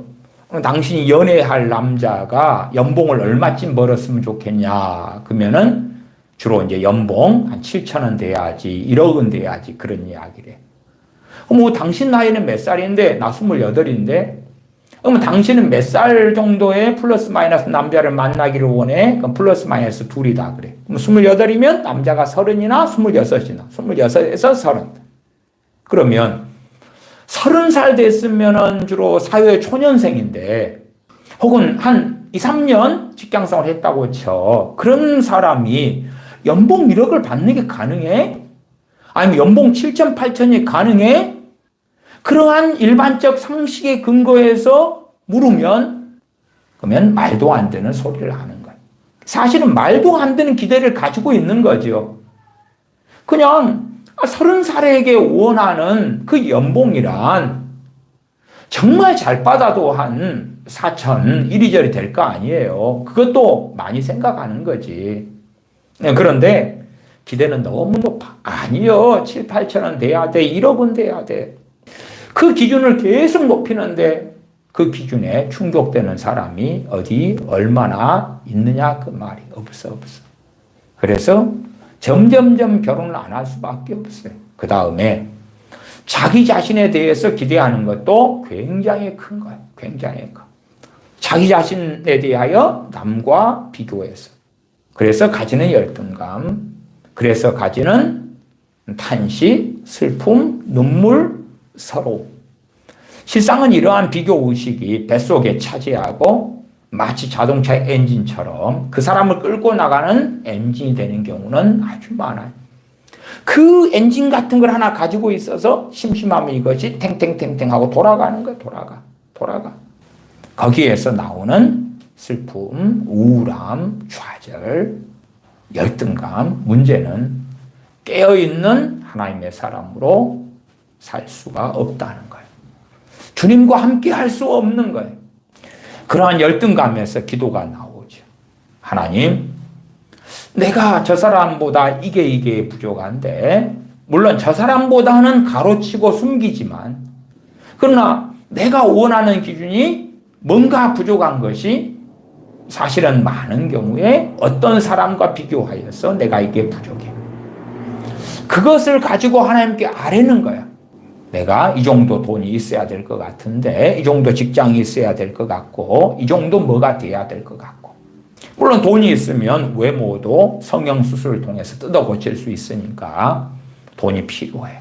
당신이 연애할 남자가 연봉을 얼마쯤 벌었으면 좋겠냐. 그러면은 주로 이제 연봉 한 7천 원 돼야지, 1억 원 돼야지 그런 이야기를 해. 뭐 당신 나이는 몇 살인데 나 28인데 그럼 당신은 몇 살 정도의 플러스 마이너스 남자를 만나기를 원해? 그럼 플러스 마이너스 둘이다 그래. 그럼 28이면 남자가 30이나 26이나 26에서 30. 그러면 30살 됐으면은 주로 사회 초년생인데 혹은 한 2, 3년 직장생활 했다고 쳐. 그런 사람이 연봉 1억을 받는 게 가능해? 아니면 연봉 7천, 8천이 가능해? 그러한 일반적 상식에 근거해서 물으면 그러면 말도 안 되는 소리를 하는 거예요. 사실은 말도 안 되는 기대를 가지고 있는 거죠. 그냥 30살에게 원하는 그 연봉이란 정말 잘 받아도 한 4천 이리저리 될 거 아니에요. 그것도 많이 생각하는 거지. 그런데 기대는 너무 높아. 아니요. 7, 8천 원 돼야 돼. 1억 원 돼야 돼. 그 기준을 계속 높이는데 그 기준에 충족되는 사람이 어디 얼마나 있느냐 그 말이 없어. 그래서 점점점 결혼을 안 할 수밖에 없어요. 그 다음에 자기 자신에 대해서 기대하는 것도 굉장히 큰 거예요. 굉장히 커. 자기 자신에 대하여 남과 비교해서. 그래서 가지는 열등감, 그래서 가지는 탄식, 슬픔, 눈물, 서로. 실상은 이러한 비교 의식이 뱃속에 차지하고 마치 자동차의 엔진처럼 그 사람을 끌고 나가는 엔진이 되는 경우는 아주 많아요. 그 엔진 같은 걸 하나 가지고 있어서 심심하면 이것이 탱탱탱탱 하고 돌아가는 거야. 돌아가. 거기에서 나오는 슬픔, 우울함, 좌절, 열등감. 문제는 깨어있는 하나님의 사람으로 살 수가 없다는 거예요. 주님과 함께 할 수 없는 거예요. 그러한 열등감에서 기도가 나오죠. 하나님, 내가 저 사람보다 이게 부족한데, 물론 저 사람보다는 가로치고 숨기지만, 그러나 내가 원하는 기준이 뭔가 부족한 것이 사실은 많은 경우에 어떤 사람과 비교하여서 내가 이게 부족해. 그것을 가지고 하나님께 아뢰는 거야. 내가 이 정도 돈이 있어야 될 것 같은데, 이 정도 직장이 있어야 될 것 같고, 이 정도 뭐가 돼야 될 것 같고. 물론 돈이 있으면 외모도 성형수술을 통해서 뜯어 고칠 수 있으니까 돈이 필요해.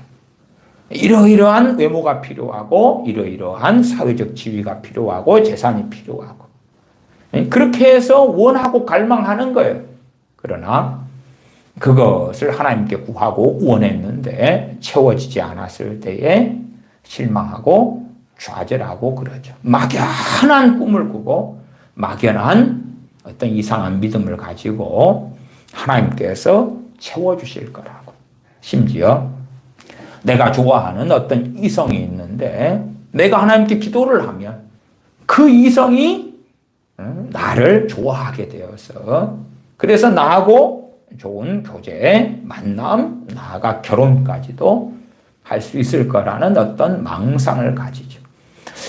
이러이러한 외모가 필요하고, 이러이러한 사회적 지위가 필요하고, 재산이 필요하고. 그렇게 해서 원하고 갈망하는 거예요. 그러나 그것을 하나님께 구하고 원했는데 채워지지 않았을 때에 실망하고 좌절하고 그러죠. 막연한 꿈을 꾸고 막연한 어떤 이상한 믿음을 가지고 하나님께서 채워주실 거라고. 심지어 내가 좋아하는 어떤 이성이 있는데 내가 하나님께 기도를 하면 그 이성이 나를 좋아하게 되어서 그래서 나하고 좋은 교제, 만남, 나아가 결혼까지도 할 수 있을 거라는 어떤 망상을 가지죠.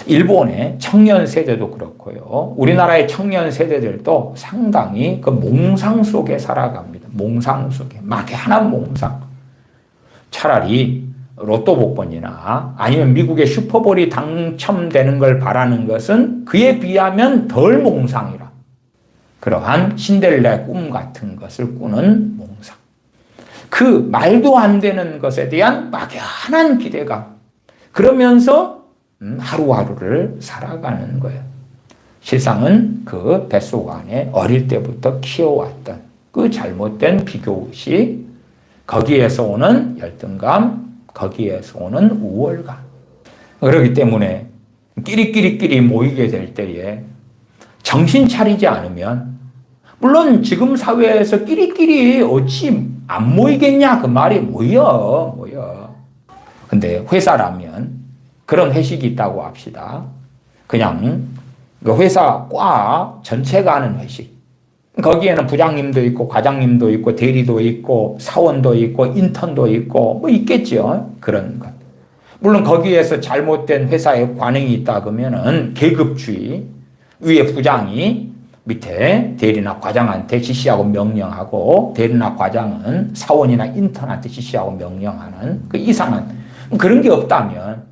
일본의 청년 세대도 그렇고요. 우리나라의 청년 세대들도 상당히 그 몽상 속에 살아갑니다. 몽상 속에. 막연한 몽상. 차라리 로또 복권이나 아니면 미국의 슈퍼볼이 당첨되는 걸 바라는 것은 그에 비하면 덜 몽상이라. 그러한 신데렐라의 꿈 같은 것을 꾸는 몽상. 그 말도 안 되는 것에 대한 막연한 기대감. 그러면서 하루하루를 살아가는 거예요. 실상은 그 뱃속 안에 어릴 때부터 키워왔던 그 잘못된 비교의식, 거기에서 오는 열등감, 거기에서 오는 우월감. 그렇기 때문에 끼리끼리 모이게 될 때에 정신 차리지 않으면, 물론 지금 사회에서 끼리끼리 어찌 안 모이겠냐 그 말이 모여. 근데 회사라면 그런 회식이 있다고 합시다. 그냥 그 회사 과 전체가 하는 회식. 거기에는 부장님도 있고 과장님도 있고 대리도 있고 사원도 있고 인턴도 있고 뭐 있겠죠. 그런 것. 물론 거기에서 잘못된 회사의 관행이 있다 그러면은 계급주의, 위에 부장이 밑에 대리나 과장한테 지시하고 명령하고 대리나 과장은 사원이나 인턴한테 지시하고 명령하는 그 이상한 그런 게 없다면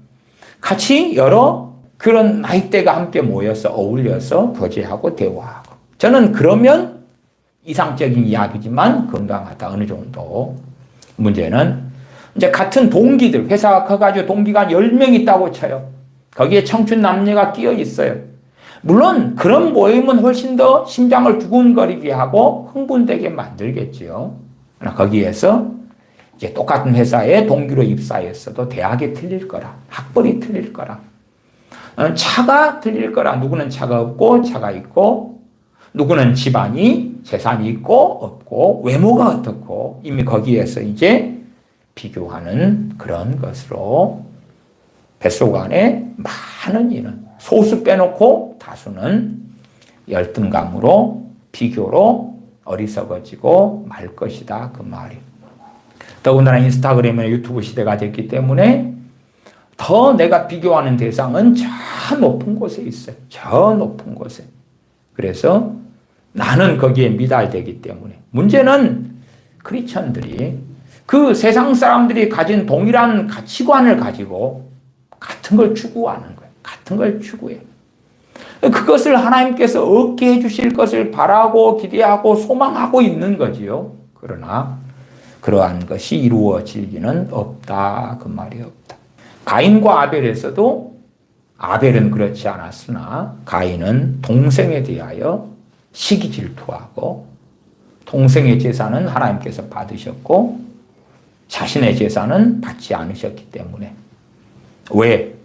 같이 여러 그런 나이대가 함께 모여서 어울려서 교제하고 대화하고 저는 그러면 이상적인 이야기지만 건강하다 어느 정도. 문제는 이제 같은 동기들 회사 가가지고 동기가 10명 있다고 쳐요. 거기에 청춘 남녀가 끼어 있어요. 물론 그런 모임은 훨씬 더 심장을 두근거리게 하고 흥분되게 만들겠지요. 그러나 거기에서 이제 똑같은 회사에 동기로 입사했어도 대학이 틀릴 거라, 학벌이 틀릴 거라, 차가 틀릴 거라. 누구는 차가 없고 차가 있고, 누구는 집안이 재산이 있고 없고, 외모가 어떻고, 이미 거기에서 이제 비교하는 그런 것으로 뱃속 안에 많은 이는 소수 빼놓고 다수는 열등감으로 비교로 어리석어지고 말 것이다 그 말이. 더군다나 인스타그램이나 유튜브 시대가 됐기 때문에 더 내가 비교하는 대상은 저 높은 곳에 있어요. 저 높은 곳에. 그래서 나는 거기에 미달되기 때문에 문제는 크리스천들이 그 세상 사람들이 가진 동일한 가치관을 가지고 같은 걸 추구하는 거예요. 같은 걸 추구해요. 그것을 하나님께서 얻게 해주실 것을 바라고 기대하고 소망하고 있는 거지요. 그러나 그러한 것이 이루어질 리는 없다. 그 말이 없다. 가인과 아벨에서도 아벨은 그렇지 않았으나 가인은 동생에 대하여 시기 질투하고 동생의 제사는 하나님께서 받으셨고 자신의 제사는 받지 않으셨기 때문에. 왜?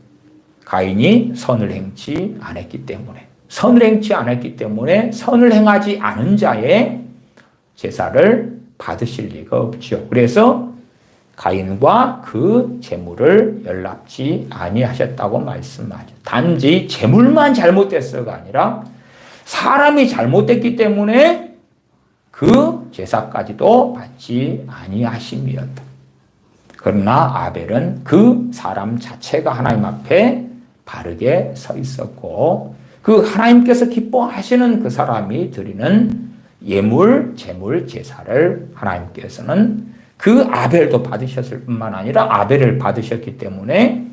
가인이 선을 행치 않았기 때문에. 선을 행치 않았기 때문에 선을 행하지 않은 자의 제사를 받으실 리가 없죠. 그래서 가인과 그 재물을 연락지 아니하셨다고 말씀하죠. 단지 재물만 잘못됐어가 아니라 사람이 잘못됐기 때문에 그 제사까지도 받지 아니하심이었다. 그러나 아벨은 그 사람 자체가 하나님 앞에 바르게 서 있었고 그 하나님께서 기뻐하시는 그 사람이 드리는 예물, 제물, 제사를 하나님께서는 그 아벨도 받으셨을 뿐만 아니라 아벨을 받으셨기 때문에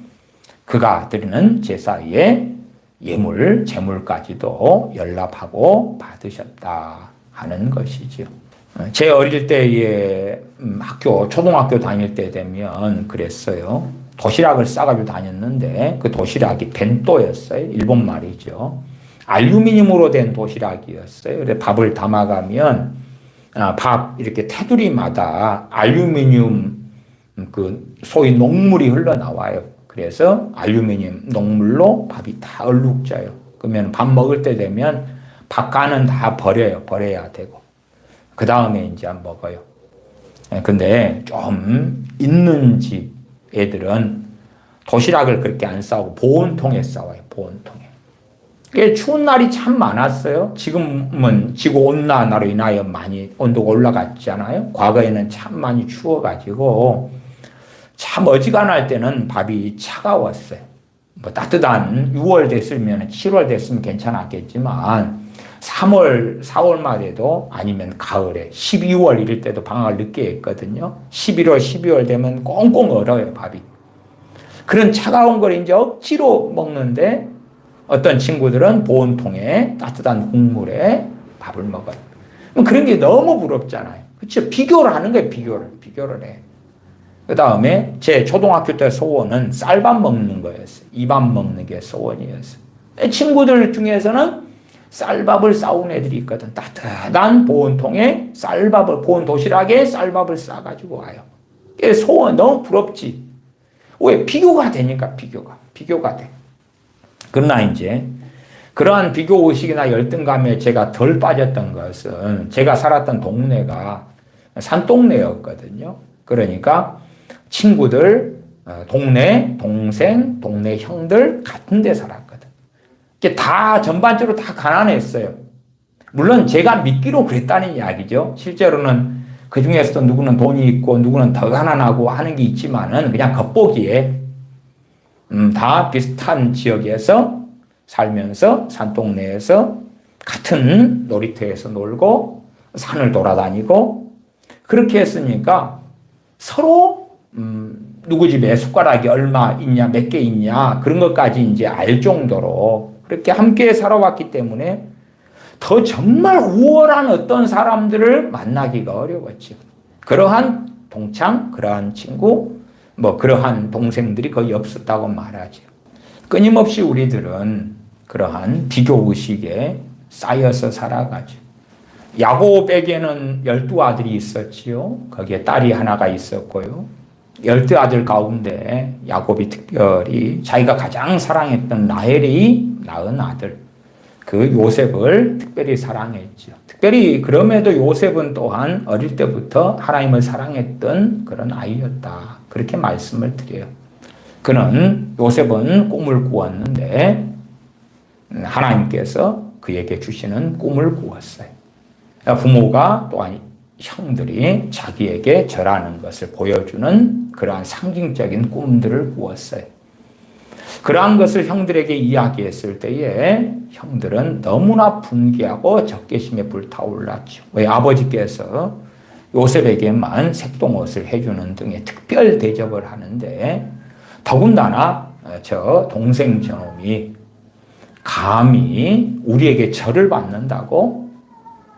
그가 드리는 제사의 예물, 제물까지도 연락하고 받으셨다 하는 것이죠. 제 어릴 때에 초등학교 다닐 때 되면 그랬어요. 도시락을 싸가지고 다녔는데 그 도시락이 벤또였어요. 일본 말이죠. 알루미늄으로 된 도시락이었어요. 그래서 밥을 담아가면 밥 이렇게 테두리마다 알루미늄 그 소위 녹물이 흘러나와요. 그래서 알루미늄 녹물로 밥이 다 얼룩져요. 그러면 밥 먹을 때 되면 밥가는 다 버려야 되고 그 다음에 이제 먹어요. 근데 좀 있는 집 애들은 도시락을 그렇게 안 싸고 보온통에 싸와요. 보온통에. 꽤 추운 날이 참 많았어요. 지금은 지구온난화로 인하여 많이 온도가 올라갔잖아요. 과거에는 참 많이 추워가지고 참 어지간할 때는 밥이 차가웠어요. 뭐 따뜻한 6월 됐으면 7월 됐으면 괜찮았겠지만 3월, 4월 말에도 아니면 가을에 12월 이럴 때도 방학을 늦게 했거든요. 11월, 12월 되면 꽁꽁 얼어요, 밥이. 그런 차가운 걸 이제 억지로 먹는데 어떤 친구들은 보온통에 따뜻한 국물에 밥을 먹어요. 그런 게 너무 부럽잖아요. 그렇죠? 비교를 하는 거예요, 비교를 해. 그 다음에 제 초등학교 때 소원은 쌀밥 먹는 거였어요. 이 밥 먹는 게 소원이었어요. 친구들 중에서는 쌀밥을 싸온 애들이 있거든. 따뜻한 보온통에 보온 도시락에 쌀밥을 싸가지고 와요. 그게 소원 너무 부럽지. 왜? 비교가 되니까 비교가 돼. 그러나 이제 그러한 비교 의식이나 열등감에 제가 덜 빠졌던 것은 제가 살았던 동네가 산동네였거든요. 그러니까 친구들 동네 동생, 동네 형들 같은 데 살았거든. 이게 다 전반적으로 다 가난했어요. 물론 제가 믿기로 그랬다는 이야기죠. 실제로는 그 중에서도 누구는 돈이 있고 누구는 더 가난하고 하는 게 있지만은 그냥 겉보기에 다 비슷한 지역에서 살면서 산동네에서 같은 놀이터에서 놀고 산을 돌아다니고 그렇게 했으니까 서로 누구 집에 숟가락이 얼마 있냐 몇 개 있냐 그런 것까지 이제 알 정도로 그렇게 함께 살아왔기 때문에 더 정말 우월한 어떤 사람들을 만나기가 어려웠죠. 그러한 동창, 그러한 친구, 그러한 동생들이 거의 없었다고 말하죠. 끊임없이 우리들은 그러한 비교의식에 쌓여서 살아가죠. 야곱에게는 12아들이 있었지요. 거기에 딸이 하나가 있었고요. 12아들 가운데 야곱이 특별히 자기가 가장 사랑했던 라헬이 낳은 아들, 그 요셉을 특별히 사랑했죠. 특별히 그럼에도 요셉은 또한 어릴 때부터 하나님을 사랑했던 그런 아이였다. 그렇게 말씀을 드려요. 요셉은 꿈을 꾸었는데 하나님께서 그에게 주시는 꿈을 꾸었어요. 부모가 또한 형들이 자기에게 절하는 것을 보여주는 그러한 상징적인 꿈들을 꾸었어요. 그러한 것을 형들에게 이야기했을 때에 형들은 너무나 분개하고 적개심에 불타올랐죠. 왜? 아버지께서 요셉에게만 색동옷을 해주는 등의 특별 대접을 하는데 더군다나 저 동생 저놈이 감히 우리에게 절을 받는다고?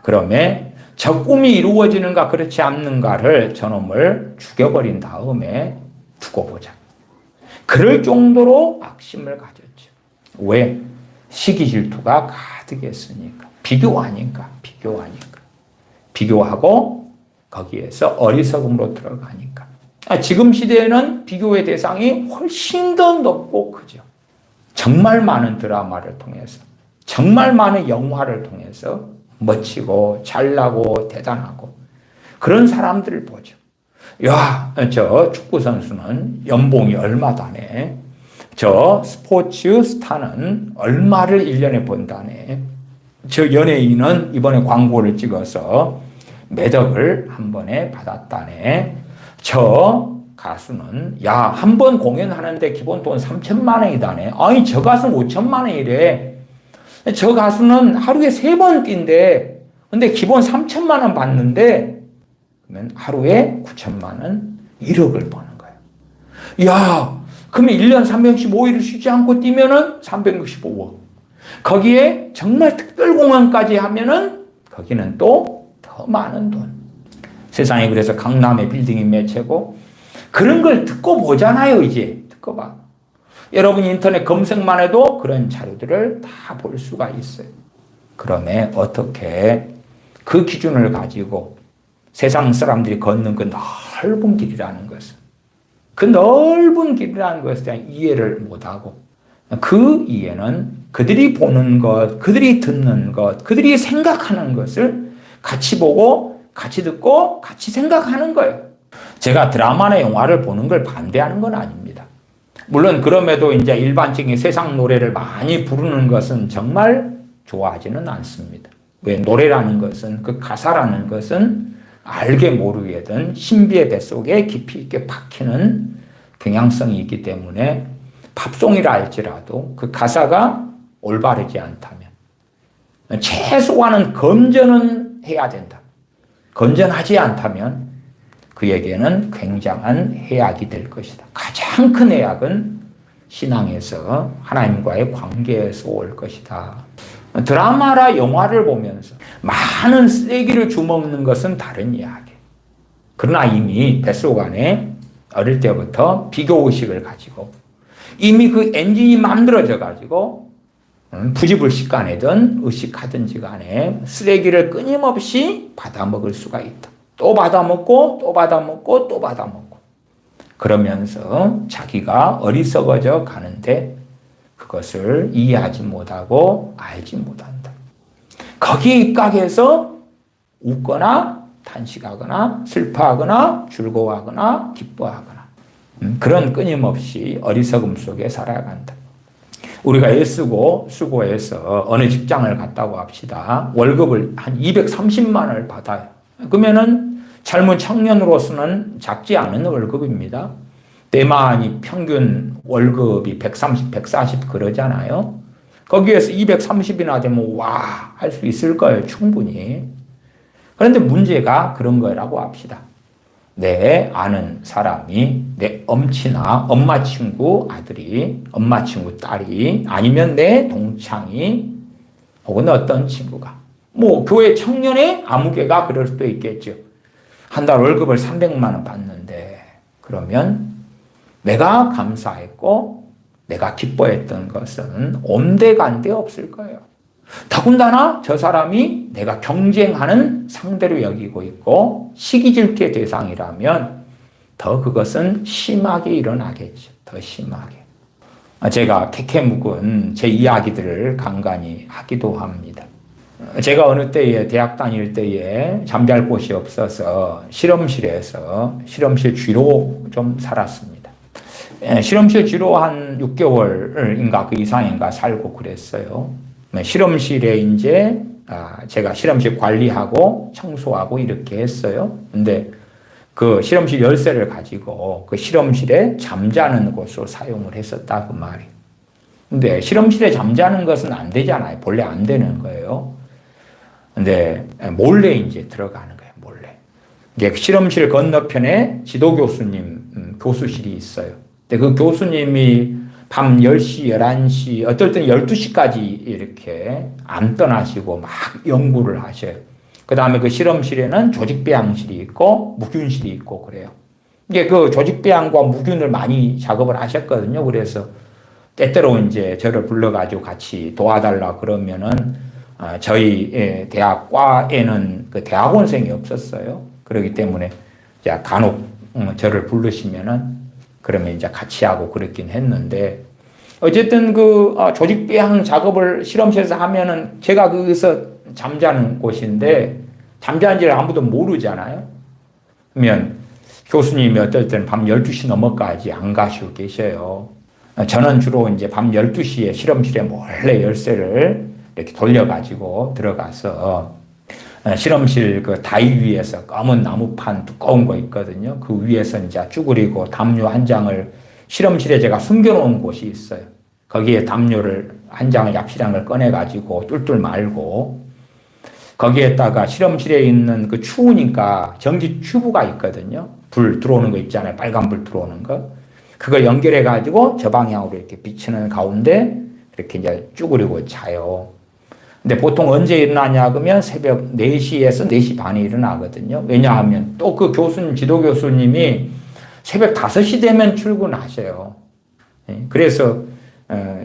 그러면 저 꿈이 이루어지는가 그렇지 않는가를 저놈을 죽여버린 다음에 두고 보자. 그럴 정도로 악심을 가졌죠. 왜? 시기 질투가 가득했으니까. 비교하니까. 비교하고 거기에서 어리석음으로 들어가니까. 지금 시대에는 비교의 대상이 훨씬 더 높고 크죠. 정말 많은 드라마를 통해서, 정말 많은 영화를 통해서 멋지고 잘나고 대단하고 그런 사람들을 보죠. 야, 저 축구 선수는 연봉이 얼마다네. 저 스포츠 스타는 얼마를 1년에 번다네. 저 연예인은 이번에 광고를 찍어서 몇 억을 한 번에 받았다네. 저 가수는 한 번 공연하는데 기본 돈 3천만 원이다네. 아니 저 가수는 5천만 원이래. 저 가수는 하루에 3번 뛴대. 근데 기본 3천만 원 받는데 그러면 하루에 9천만 원, 1억을 버는 거예요. 야, 그러면 1년 365일을 쉬지 않고 뛰면은 365억. 거기에 정말 특별 공연까지 하면은 거기는 또 더 많은 돈. 세상에 그래서 강남의 빌딩이 매체고 그런 걸 듣고 보잖아요, 이제. 듣고 봐. 여러분 인터넷 검색만 해도 그런 자료들을 다 볼 수가 있어요. 그러면 어떻게 그 기준을 가지고 세상 사람들이 걷는 그 넓은 길이라는 것을, 그 넓은 길이라는 것에 대한 이해를 못하고 그 이해는 그들이 보는 것, 그들이 듣는 것, 그들이 생각하는 것을 같이 보고 같이 듣고 같이 생각하는 거예요. 제가 드라마나 영화를 보는 걸 반대하는 건 아닙니다. 물론 그럼에도 이제 일반적인 세상 노래를 많이 부르는 것은 정말 좋아하지는 않습니다. 왜? 노래라는 것은, 그 가사라는 것은 알게 모르게든 신비의 뱃속에 깊이 있게 박히는 경향성이 있기 때문에 팝송이라 할지라도 그 가사가 올바르지 않다면 최소한은 건전은 해야 된다. 건전하지 않다면 그에게는 굉장한 해악이 될 것이다. 가장 큰 해악은 신앙에서 하나님과의 관계에서 올 것이다. 드라마나 영화를 보면서 많은 쓰레기를 주먹는 것은 다른 이야기. 그러나 이미 뱃속 안에 어릴 때부터 비교의식을 가지고 이미 그 엔진이 만들어져 가지고 부지불식 간에든 의식하든지 간에 쓰레기를 끊임없이 받아먹을 수가 있다. 또 받아먹고 또 받아먹고 또 받아먹고 그러면서 자기가 어리석어져 가는데 그것을 이해하지 못하고 알지 못한다. 거기에 입각해서 웃거나 탄식하거나 슬퍼하거나 즐거워하거나 기뻐하거나 그런 끊임없이 어리석음 속에 살아간다. 우리가 애쓰고 수고해서 어느 직장을 갔다고 합시다. 월급을 한 230만 원을 받아요. 그러면은 젊은 청년으로서는 작지 않은 월급입니다. 대만이 평균 월급이 130, 140 그러잖아요. 거기에서 230이나 되면 와, 할 수 있을 거예요. 충분히. 그런데 문제가 그런 거라고 합시다. 내 아는 사람이 내 엄친아, 엄마 친구 아들이, 엄마 친구 딸이, 아니면 내 동창이, 혹은 어떤 친구가, 뭐 교회 청년의 아무개가 그럴 수도 있겠죠. 한 달 월급을 300만 원 받는데, 그러면 내가 감사했고 내가 기뻐했던 것은 온데간데 없을 거예요. 더군다나 저 사람이 내가 경쟁하는 상대로 여기고 있고 시기질투의 대상이라면 더 그것은 심하게 일어나겠죠. 더 심하게. 제가 캐캐 묵은 제 이야기들을 간간히 하기도 합니다. 제가 어느 때에 대학 다닐 때에 잠잘 곳이 없어서 실험실에서 실험실 쥐로 좀 살았습니다. 실험실 쥐로 한 6개월인가 그 이상인가 살고 그랬어요. 실험실에 이제 제가 실험실 관리하고 청소하고 이렇게 했어요. 근데 그 실험실 열쇠를 가지고 그 실험실에 잠자는 곳으로 사용을 했었다 그 말이. 근데 실험실에 잠자는 것은 안 되잖아요. 본래 안 되는 거예요. 근데 몰래 이제 들어가는 거예요. 몰래. 이게 실험실 건너편에 지도 교수님 교수실이 있어요. 근데 그 교수님이 밤 10시, 11시, 어떨 때는 12시까지 이렇게 안 떠나시고 막 연구를 하셔요. 그 다음에 그 실험실에는 조직배양실이 있고 무균실이 있고 그래요. 이게 그 조직배양과 무균을 많이 작업을 하셨거든요. 그래서 때때로 이제 저를 불러가지고 같이 도와달라 그러면은 저희 대학과에는 그 대학원생이 없었어요. 그렇기 때문에 간혹 저를 부르시면은 그러면 이제 같이 하고 그랬긴 했는데, 어쨌든 그 조직 배양 작업을 실험실에서 하면은 제가 거기서 잠자는 곳인데 잠자는지를 아무도 모르잖아요. 그러면 교수님이 어떨 때는 밤 12시 넘어까지 안 가시고 계셔요. 저는 주로 이제 밤 12시에 실험실에 몰래 열쇠를 이렇게 돌려가지고 들어가서 실험실 그 다이 위에서 검은 나무판 두꺼운 거 있거든요. 그 위에서 이제 쭈그리고 담요 한 장을 실험실에 제가 숨겨놓은 곳이 있어요. 거기에 담요를 한 장을 얍실한 걸 꺼내가지고 뚫뚫 말고 거기에다가 실험실에 있는 그 추우니까 전기 튜브가 있거든요. 불 들어오는 거 있잖아요. 빨간 불 들어오는 거. 그걸 연결해가지고 저 방향으로 이렇게 비치는 가운데 이렇게 이제 쭈그리고 자요. 근데 보통 언제 일어나냐 그러면 새벽 4시에서 4시 반에 일어나거든요. 왜냐하면 또 그 교수님, 지도 교수님이 새벽 5시 되면 출근하셔요. 그래서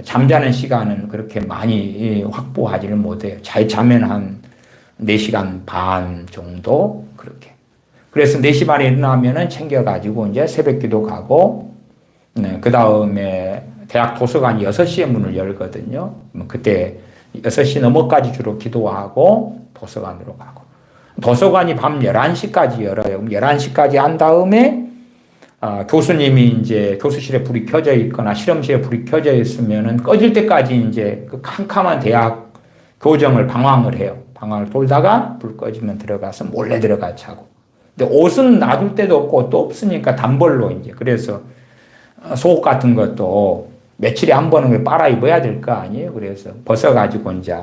잠자는 시간은 그렇게 많이 확보하지를 못해요. 잘 자면 한 4시간 반 정도 그렇게. 그래서 4시 반에 일어나면은 챙겨가지고 이제 새벽 기도 가고, 그 다음에 대학 도서관이 6시에 문을 열거든요. 그때 6시 넘어까지 주로 기도하고 도서관으로 가고. 도서관이 밤 11시까지 열어요. 그럼 11시까지 한 다음에 교수님이 이제 교수실에 불이 켜져 있거나 실험실에 불이 켜져 있으면은 꺼질 때까지 이제 그 캄캄한 대학 교정을 방황을 해요. 방황을 돌다가 불 꺼지면 들어가서 몰래 들어가 자고. 근데 옷은 놔둘 데도 없고 옷도 없으니까 단벌로 이제 그래서 속옷 같은 것도 며칠에 한 번은 빨아 입어야 될 거 아니에요. 그래서 벗어가지고 이제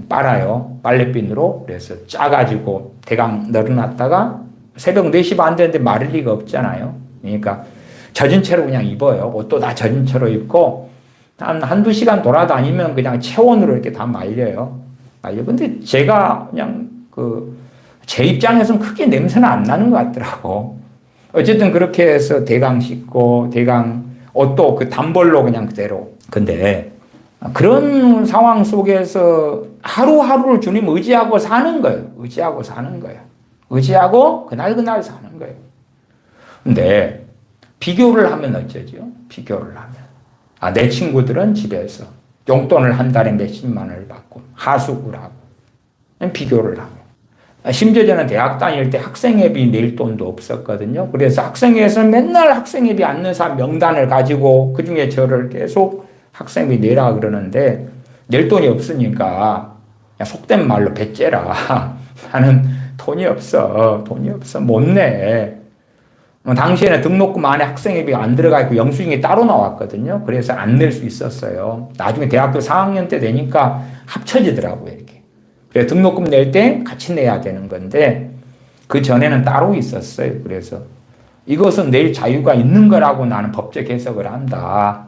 빨아요. 빨래비누로. 그래서 짜가지고 대강 널어놨다가 새벽 4시 반 되는데 마를 리가 없잖아요. 그러니까 젖은 채로 그냥 입어요. 옷도 다 젖은 채로 입고 한두 시간 돌아다니면 그냥 체온으로 이렇게 다 말려요. 근데 제가 그냥 제 입장에서는 크게 냄새는 안 나는 것 같더라고. 어쨌든 그렇게 해서 대강 씻고 대강 옷도 그 단벌로 그냥 그대로. 근데 그런 상황 속에서 하루하루를 주님 의지하고 사는 거예요. 의지하고 사는 거예요. 의지하고 그날 사는 거예요. 근데 비교를 하면 어쩌죠? 비교를 하면. 내 친구들은 집에서 용돈을 한 달에 몇십만 원을 받고 하숙을 하고 비교를 하고 심지어 저는 대학 다닐 때 학생회비 낼 돈도 없었거든요. 그래서 학생회에서는 맨날 학생회비 안 낸 사람 명단을 가지고 그중에 저를 계속 학생비 내라 그러는데 낼 돈이 없으니까 속된 말로 배째라. 나는 돈이 없어. 못 내. 당시에는 등록금 안에 학생회비가 안 들어가 있고 영수증이 따로 나왔거든요. 그래서 안 낼 수 있었어요. 나중에 대학교 4학년 때 되니까 합쳐지더라고요, 이렇게. 그래서 등록금 낼 때 같이 내야 되는 건데 그 전에는 따로 있었어요. 그래서 이것은 낼 자유가 있는 거라고 나는 법적 해석을 한다.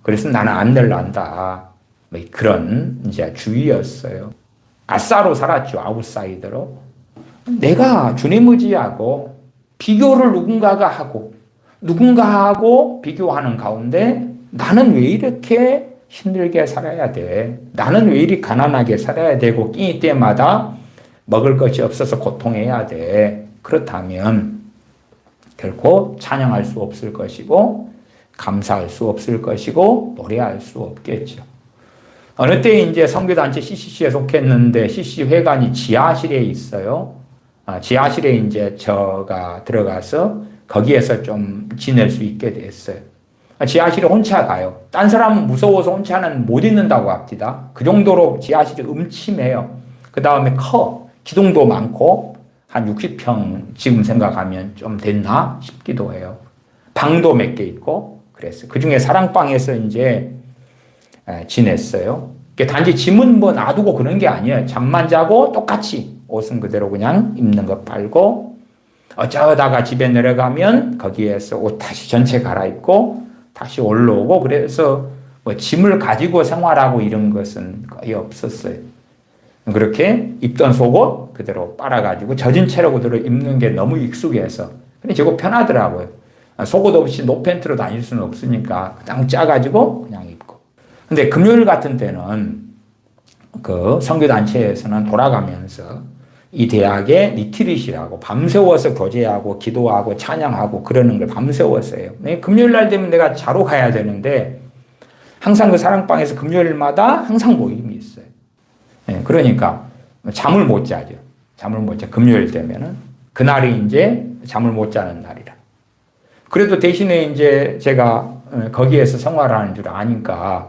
그래서 나는 안 낼란다. 뭐 그런 이제 주의였어요. 아싸로 살았죠. 아웃사이더로. 내가 주님 의지하고 비교를 누군가하고 비교하는 가운데 나는 왜 이렇게 힘들게 살아야 돼? 나는 왜 이리 가난하게 살아야 되고 끼니 때마다 먹을 것이 없어서 고통해야 돼? 그렇다면 결코 찬양할 수 없을 것이고 감사할 수 없을 것이고 노래할 수 없겠죠. 어느 때 이제 선교단체 CCC에 속했는데 CCC 회관이 지하실에 있어요. 지하실에 이제 저가 들어가서 거기에서 좀 지낼 수 있게 됐어요. 지하실에 혼자 가요. 딴 사람은 무서워서 혼자는 못 있는다고 합니다. 그 정도로 지하실이 음침해요. 그 다음에 기둥도 많고 한 60평 지금 생각하면 좀 됐나 싶기도 해요. 방도 몇 개 있고 그랬어요. 그 중에 사랑방에서 이제 지냈어요. 단지 짐은 뭐 놔두고 그런 게 아니에요. 잠만 자고 똑같이 옷은 그대로 그냥 입는 거 빨고 어쩌다가 집에 내려가면 거기에서 옷 다시 전체 갈아입고 다시 올라오고 그래서 뭐 짐을 가지고 생활하고 이런 것은 거의 없었어요. 그렇게 입던 속옷 그대로 빨아가지고 젖은 채로 그대로 입는 게 너무 익숙해서 근데 저거 편하더라고요. 속옷 없이 노팬트로 다닐 수는 없으니까 그냥 짜가지고 그냥 입고. 근데 금요일 같은 때는 그 선교단체에서는 돌아가면서 이 대학의 리트릿이라고 밤새워서 교제하고 기도하고 찬양하고 그러는 걸 밤새워서 해요. 금요일 날 되면 내가 자러 가야 되는데 항상 그 사랑방에서 금요일마다 항상 모임이 있어요. 그러니까 잠을 못 자죠. 금요일 되면은 그날이 이제 잠을 못 자는 날이라. 그래도 대신에 이제 제가 거기에서 생활하는 줄 아니까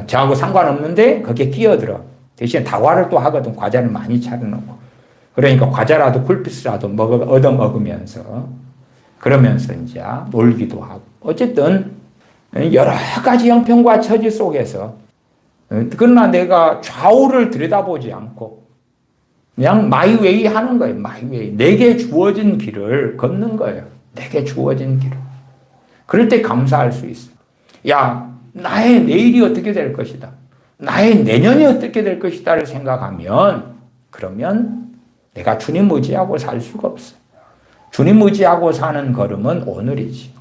저하고 상관없는데 거기에 끼어들어. 대신에 다과를 또 하거든. 과자를 많이 차려놓고. 그러니까 과자라도 쿨피스라도 얻어 먹으면서 그러면서 이제 놀기도 하고. 어쨌든 여러 가지 형편과 처지 속에서 그러나 내가 좌우를 들여다보지 않고 그냥 마이웨이 하는 거예요. 마이웨이. 내게 주어진 길을 걷는 거예요. 내게 주어진 길을. 그럴 때 감사할 수 있어요. 야, 나의 내일이 어떻게 될 것이다. 나의 내년이 어떻게 될 것이다를 생각하면 그러면 내가 주님 의지하고 살 수가 없어요. 주님 의지하고 사는 걸음은 오늘이지.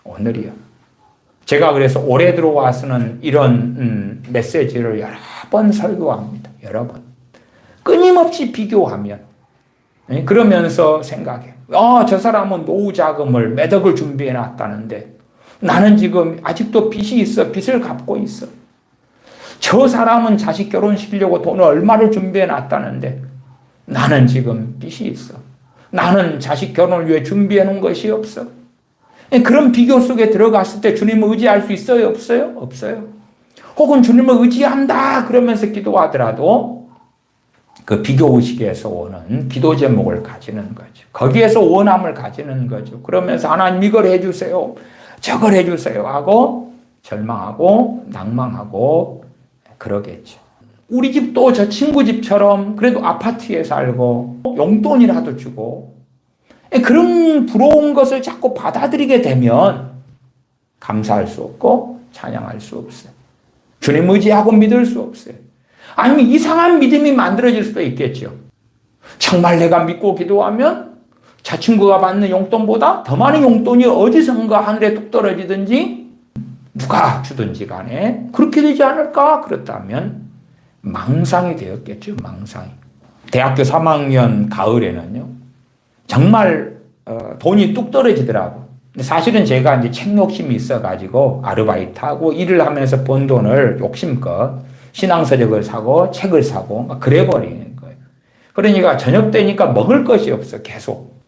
오늘이에요. 제가 그래서 올해 들어와서는 이런 메시지를 여러 번 설교합니다. 여러 번. 끊임없이 비교하면 그러면서 생각해. 저 사람은 노후 자금을 몇 억을 준비해 놨다는데 나는 지금 아직도 빚이 있어. 빚을 갚고 있어. 저 사람은 자식 결혼시키려고 돈을 얼마를 준비해 놨다는데 나는 지금 빚이 있어. 나는 자식 결혼을 위해 준비해 놓은 것이 없어. 그런 비교 속에 들어갔을 때 주님을 의지할 수 있어요? 없어요? 없어요. 혹은 주님을 의지한다 그러면서 기도하더라도 그 비교의식에서 오는 기도 제목을 가지는 거죠. 거기에서 원함을 가지는 거죠. 그러면서 하나님 이걸 해주세요. 저걸 해주세요 하고 절망하고 낭망하고 그러겠죠. 우리 집도 저 친구 집처럼 그래도 아파트에 살고 용돈이라도 주고 그런 부러운 것을 자꾸 받아들이게 되면 감사할 수 없고 찬양할 수 없어요. 주님 의지하고 믿을 수 없어요. 아니면 이상한 믿음이 만들어질 수도 있겠죠. 정말 내가 믿고 기도하면 저 친구가 받는 용돈보다 더 많은 용돈이 어디선가 하늘에 뚝 떨어지든지 누가 주든지 간에 그렇게 되지 않을까? 그렇다면 망상이 되었겠죠. 망상이. 대학교 3학년 가을에는요. 정말 돈이 뚝 떨어지더라고. 근데 사실은 제가 이제 책 욕심이 있어가지고 아르바이트하고 일을 하면서 번 돈을 욕심껏 신앙서적을 사고 책을 사고 그래버리는 그러니까 저녁 때니까 먹을 것이 없어, 계속.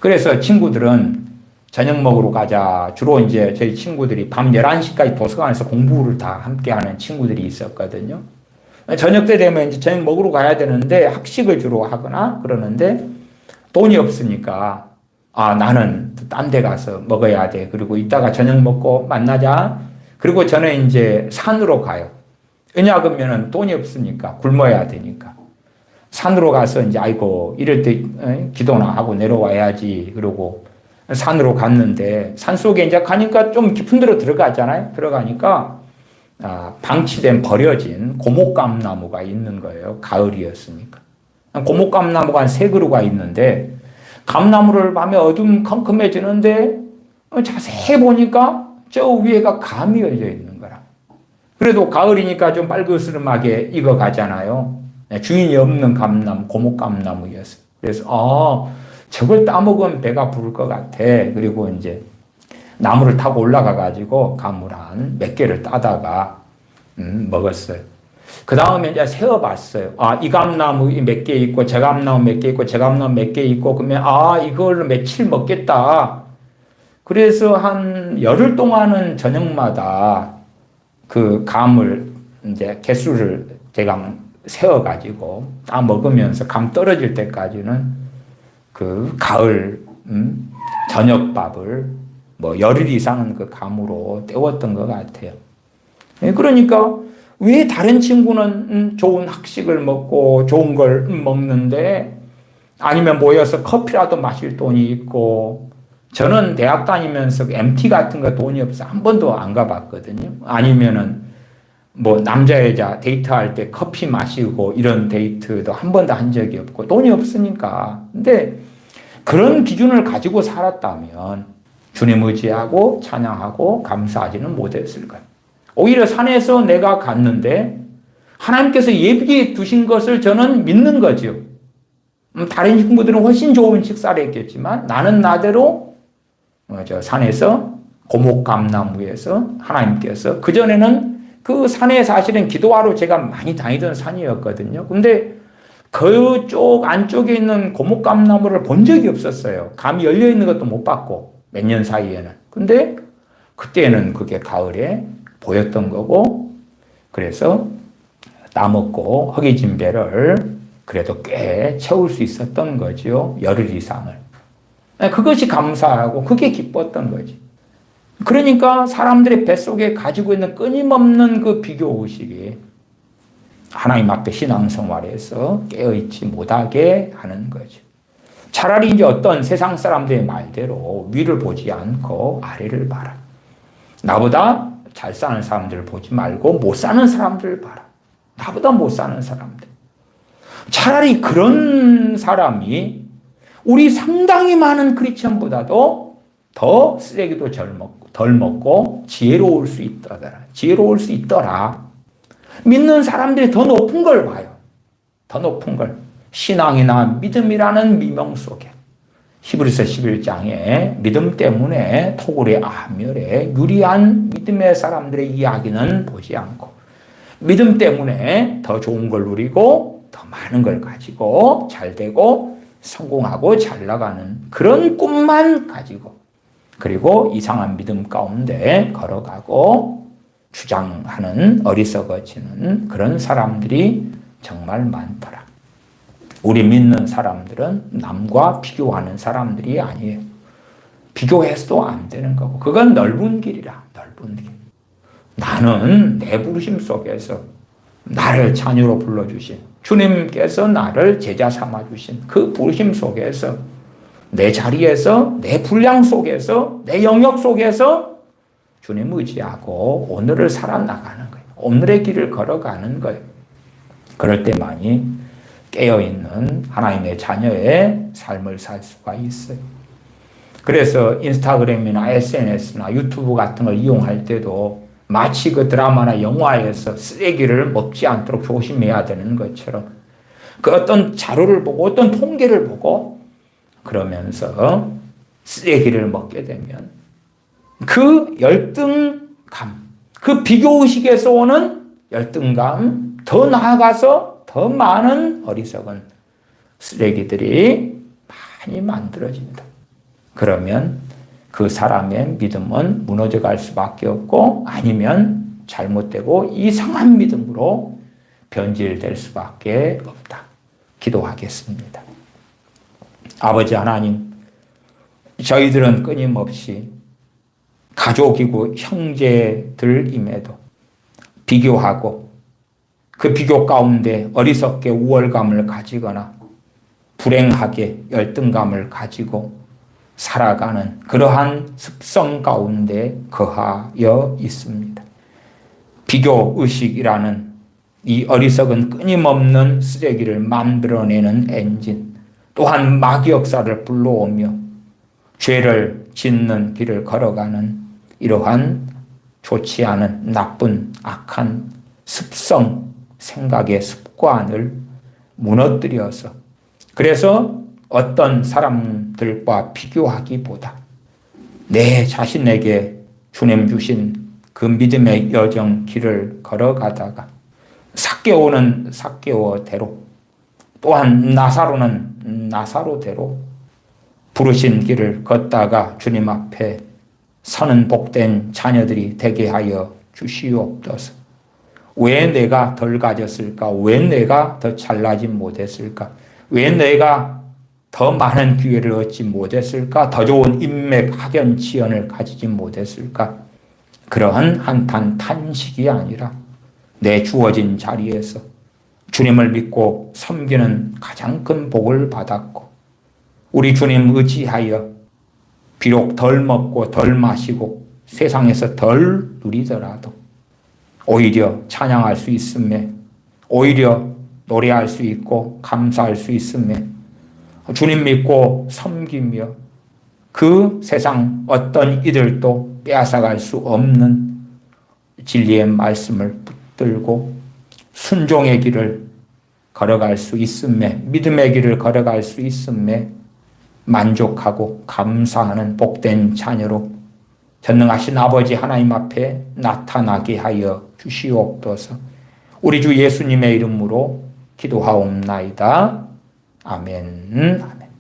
그래서 친구들은 저녁 먹으러 가자. 주로 이제 저희 친구들이 밤 11시까지 도서관에서 공부를 다 함께 하는 친구들이 있었거든요. 저녁 때 되면 이제 저녁 먹으러 가야 되는데 학식을 주로 하거나 그러는데 돈이 없으니까 나는 딴 데 가서 먹어야 돼. 그리고 이따가 저녁 먹고 만나자. 그리고 저는 이제 산으로 가요. 왜냐 그러면은 돈이 없으니까 굶어야 되니까. 산으로 가서 이제 아이고 이럴 때 기도나 하고 내려와야지. 그러고 산으로 갔는데 산속에 이제 가니까 좀 깊은 데로 들어가잖아요. 들어가니까 방치된 버려진 고목감나무가 있는 거예요. 가을이었으니까. 고목감나무가 한 3그루가 있는데 감나무를 밤에 어둠컴컴해지는데 자세히 보니까 저 위에가 감이 열려 있는 거라. 그래도 가을이니까 좀 빨그스름하게 익어가잖아요. 주인이 없는 감나무, 고목감나무였어요. 그래서 저걸 따먹으면 배가 부를 것 같아. 그리고 이제 나무를 타고 올라가가지고 감을 한 몇 개를 따다가 먹었어요. 그 다음에 이제 세어봤어요. 이 감나무 몇 개 있고, 저 감나무 몇 개 있고, 저 감나무 몇 개 있고, 그러면 이걸로 며칠 먹겠다. 그래서 한 열흘 동안은 저녁마다 그 감을 이제 개수를 제가 세어가지고 다 먹으면서 감 떨어질 때까지는 그 가을 저녁밥을 뭐 열흘 이상은 그 감으로 때웠던 것 같아요. 그러니까 왜 다른 친구는 좋은 학식을 먹고 좋은 걸 먹는데 아니면 모여서 커피라도 마실 돈이 있고 저는 대학 다니면서 MT 같은 거 돈이 없어 한 번도 안 가봤거든요. 아니면은 뭐 남자 여자 데이트할 때 커피 마시고 이런 데이트도 한 번도 한 적이 없고 돈이 없으니까. 근데 그런 기준을 가지고 살았다면 주님 의지하고 찬양하고 감사하지는 못했을 거예요. 오히려 산에서 내가 갔는데 하나님께서 예비해 두신 것을 저는 믿는 거죠. 다른 친구들은 훨씬 좋은 식사를 했겠지만 나는 나대로 저 산에서 고목감나무에서 하나님께서 그전에는 그 산에 사실은 기도하러 제가 많이 다니던 산이었거든요. 근데 그쪽 안쪽에 있는 고목감나무를 본 적이 없었어요. 감이 열려 있는 것도 못 봤고 몇 년 사이에는. 근데 그때는 그게 가을에 보였던 거고 그래서 따먹고 허기진 배를 그래도 꽤 채울 수 있었던 거죠. 열흘 이상을. 그것이 감사하고 그게 기뻤던 거지. 그러니까 사람들의 뱃속에 가지고 있는 끊임없는 그 비교의식이 하나님 앞에 신앙생활에서 깨어있지 못하게 하는 거죠. 차라리 이제 어떤 세상 사람들의 말대로 위를 보지 않고 아래를 봐라. 나보다 잘 사는 사람들을 보지 말고 못 사는 사람들을 봐라. 나보다 못 사는 사람들. 차라리 그런 사람이 우리 상당히 많은 크리스천보다도 더 쓰레기도 덜 먹고 지혜로울 수 있더라. 지혜로울 수 있더라. 믿는 사람들이 더 높은 걸 봐요. 더 높은 걸. 신앙이나 믿음이라는 미명 속에 히브리서 11장에 믿음 때문에 토굴의 아멸에 유리한 믿음의 사람들의 이야기는 보지 않고 믿음 때문에 더 좋은 걸 누리고 더 많은 걸 가지고 잘 되고 성공하고 잘 나가는 그런 꿈만 가지고 그리고 이상한 믿음 가운데 걸어가고 주장하는 어리석어지는 그런 사람들이 정말 많더라. 우리 믿는 사람들은 남과 비교하는 사람들이 아니에요. 비교해서도 안 되는 거고 그건 넓은 길이라. 넓은 길. 나는 내 부르심 속에서 나를 자녀로 불러주신 주님께서 나를 제자 삼아주신 그 부르심 속에서 내 자리에서 내 분량 속에서 내 영역 속에서 주님 의지하고 오늘을 살아나가는 거예요. 오늘의 길을 걸어가는 거예요. 그럴 때만이 깨어있는 하나님의 자녀의 삶을 살 수가 있어요. 그래서 인스타그램이나 SNS나 유튜브 같은 걸 이용할 때도 마치 그 드라마나 영화에서 쓰레기를 먹지 않도록 조심해야 되는 것처럼 그 어떤 자료를 보고 어떤 통계를 보고 그러면서 쓰레기를 먹게 되면 그 열등감, 그 비교의식에서 오는 열등감, 더 나아가서 더 많은 어리석은 쓰레기들이 많이 만들어진다. 그러면 그 사람의 믿음은 무너져 갈 수밖에 없고 아니면 잘못되고 이상한 믿음으로 변질될 수밖에 없다. 기도하겠습니다. 아버지 하나님, 저희들은 끊임없이 가족이고 형제들임에도 비교하고 그 비교 가운데 어리석게 우월감을 가지거나 불행하게 열등감을 가지고 살아가는 그러한 습성 가운데 거하여 있습니다. 비교의식이라는 이 어리석은 끊임없는 쓰레기를 만들어내는 엔진, 또한 마귀 역사를 불러오며 죄를 짓는 길을 걸어가는 이러한 좋지 않은 나쁜 악한 습성, 생각의 습관을 무너뜨려서 그래서 어떤 사람들과 비교하기보다 내 자신에게 주님 주신 그 믿음의 여정 길을 걸어가다가 삭개오는 삭개오대로 또한 나사로는 나사로대로 부르신 길을 걷다가 주님 앞에 서는 복된 자녀들이 되게 하여 주시옵소서. 왜 내가 덜 가졌을까? 왜 내가 더 잘나지 못했을까? 왜 내가 더 많은 기회를 얻지 못했을까? 더 좋은 인맥, 학연, 지연을 가지지 못했을까? 그러한 한탄 탄식이 아니라 내 주어진 자리에서 주님을 믿고 섬기는 가장 큰 복을 받았고 우리 주님 의지하여 비록 덜 먹고 덜 마시고 세상에서 덜 누리더라도 오히려 찬양할 수 있음에 오히려 노래할 수 있고 감사할 수 있음에 주님 믿고 섬기며 그 세상 어떤 이들도 빼앗아갈 수 없는 진리의 말씀을 붙들고 순종의 길을 걸어갈 수 있음에 믿음의 길을 걸어갈 수 있음에 만족하고 감사하는 복된 자녀로 전능하신 아버지 하나님 앞에 나타나게 하여 주시옵소서. 우리 주 예수님의 이름으로 기도하옵나이다. 아멘.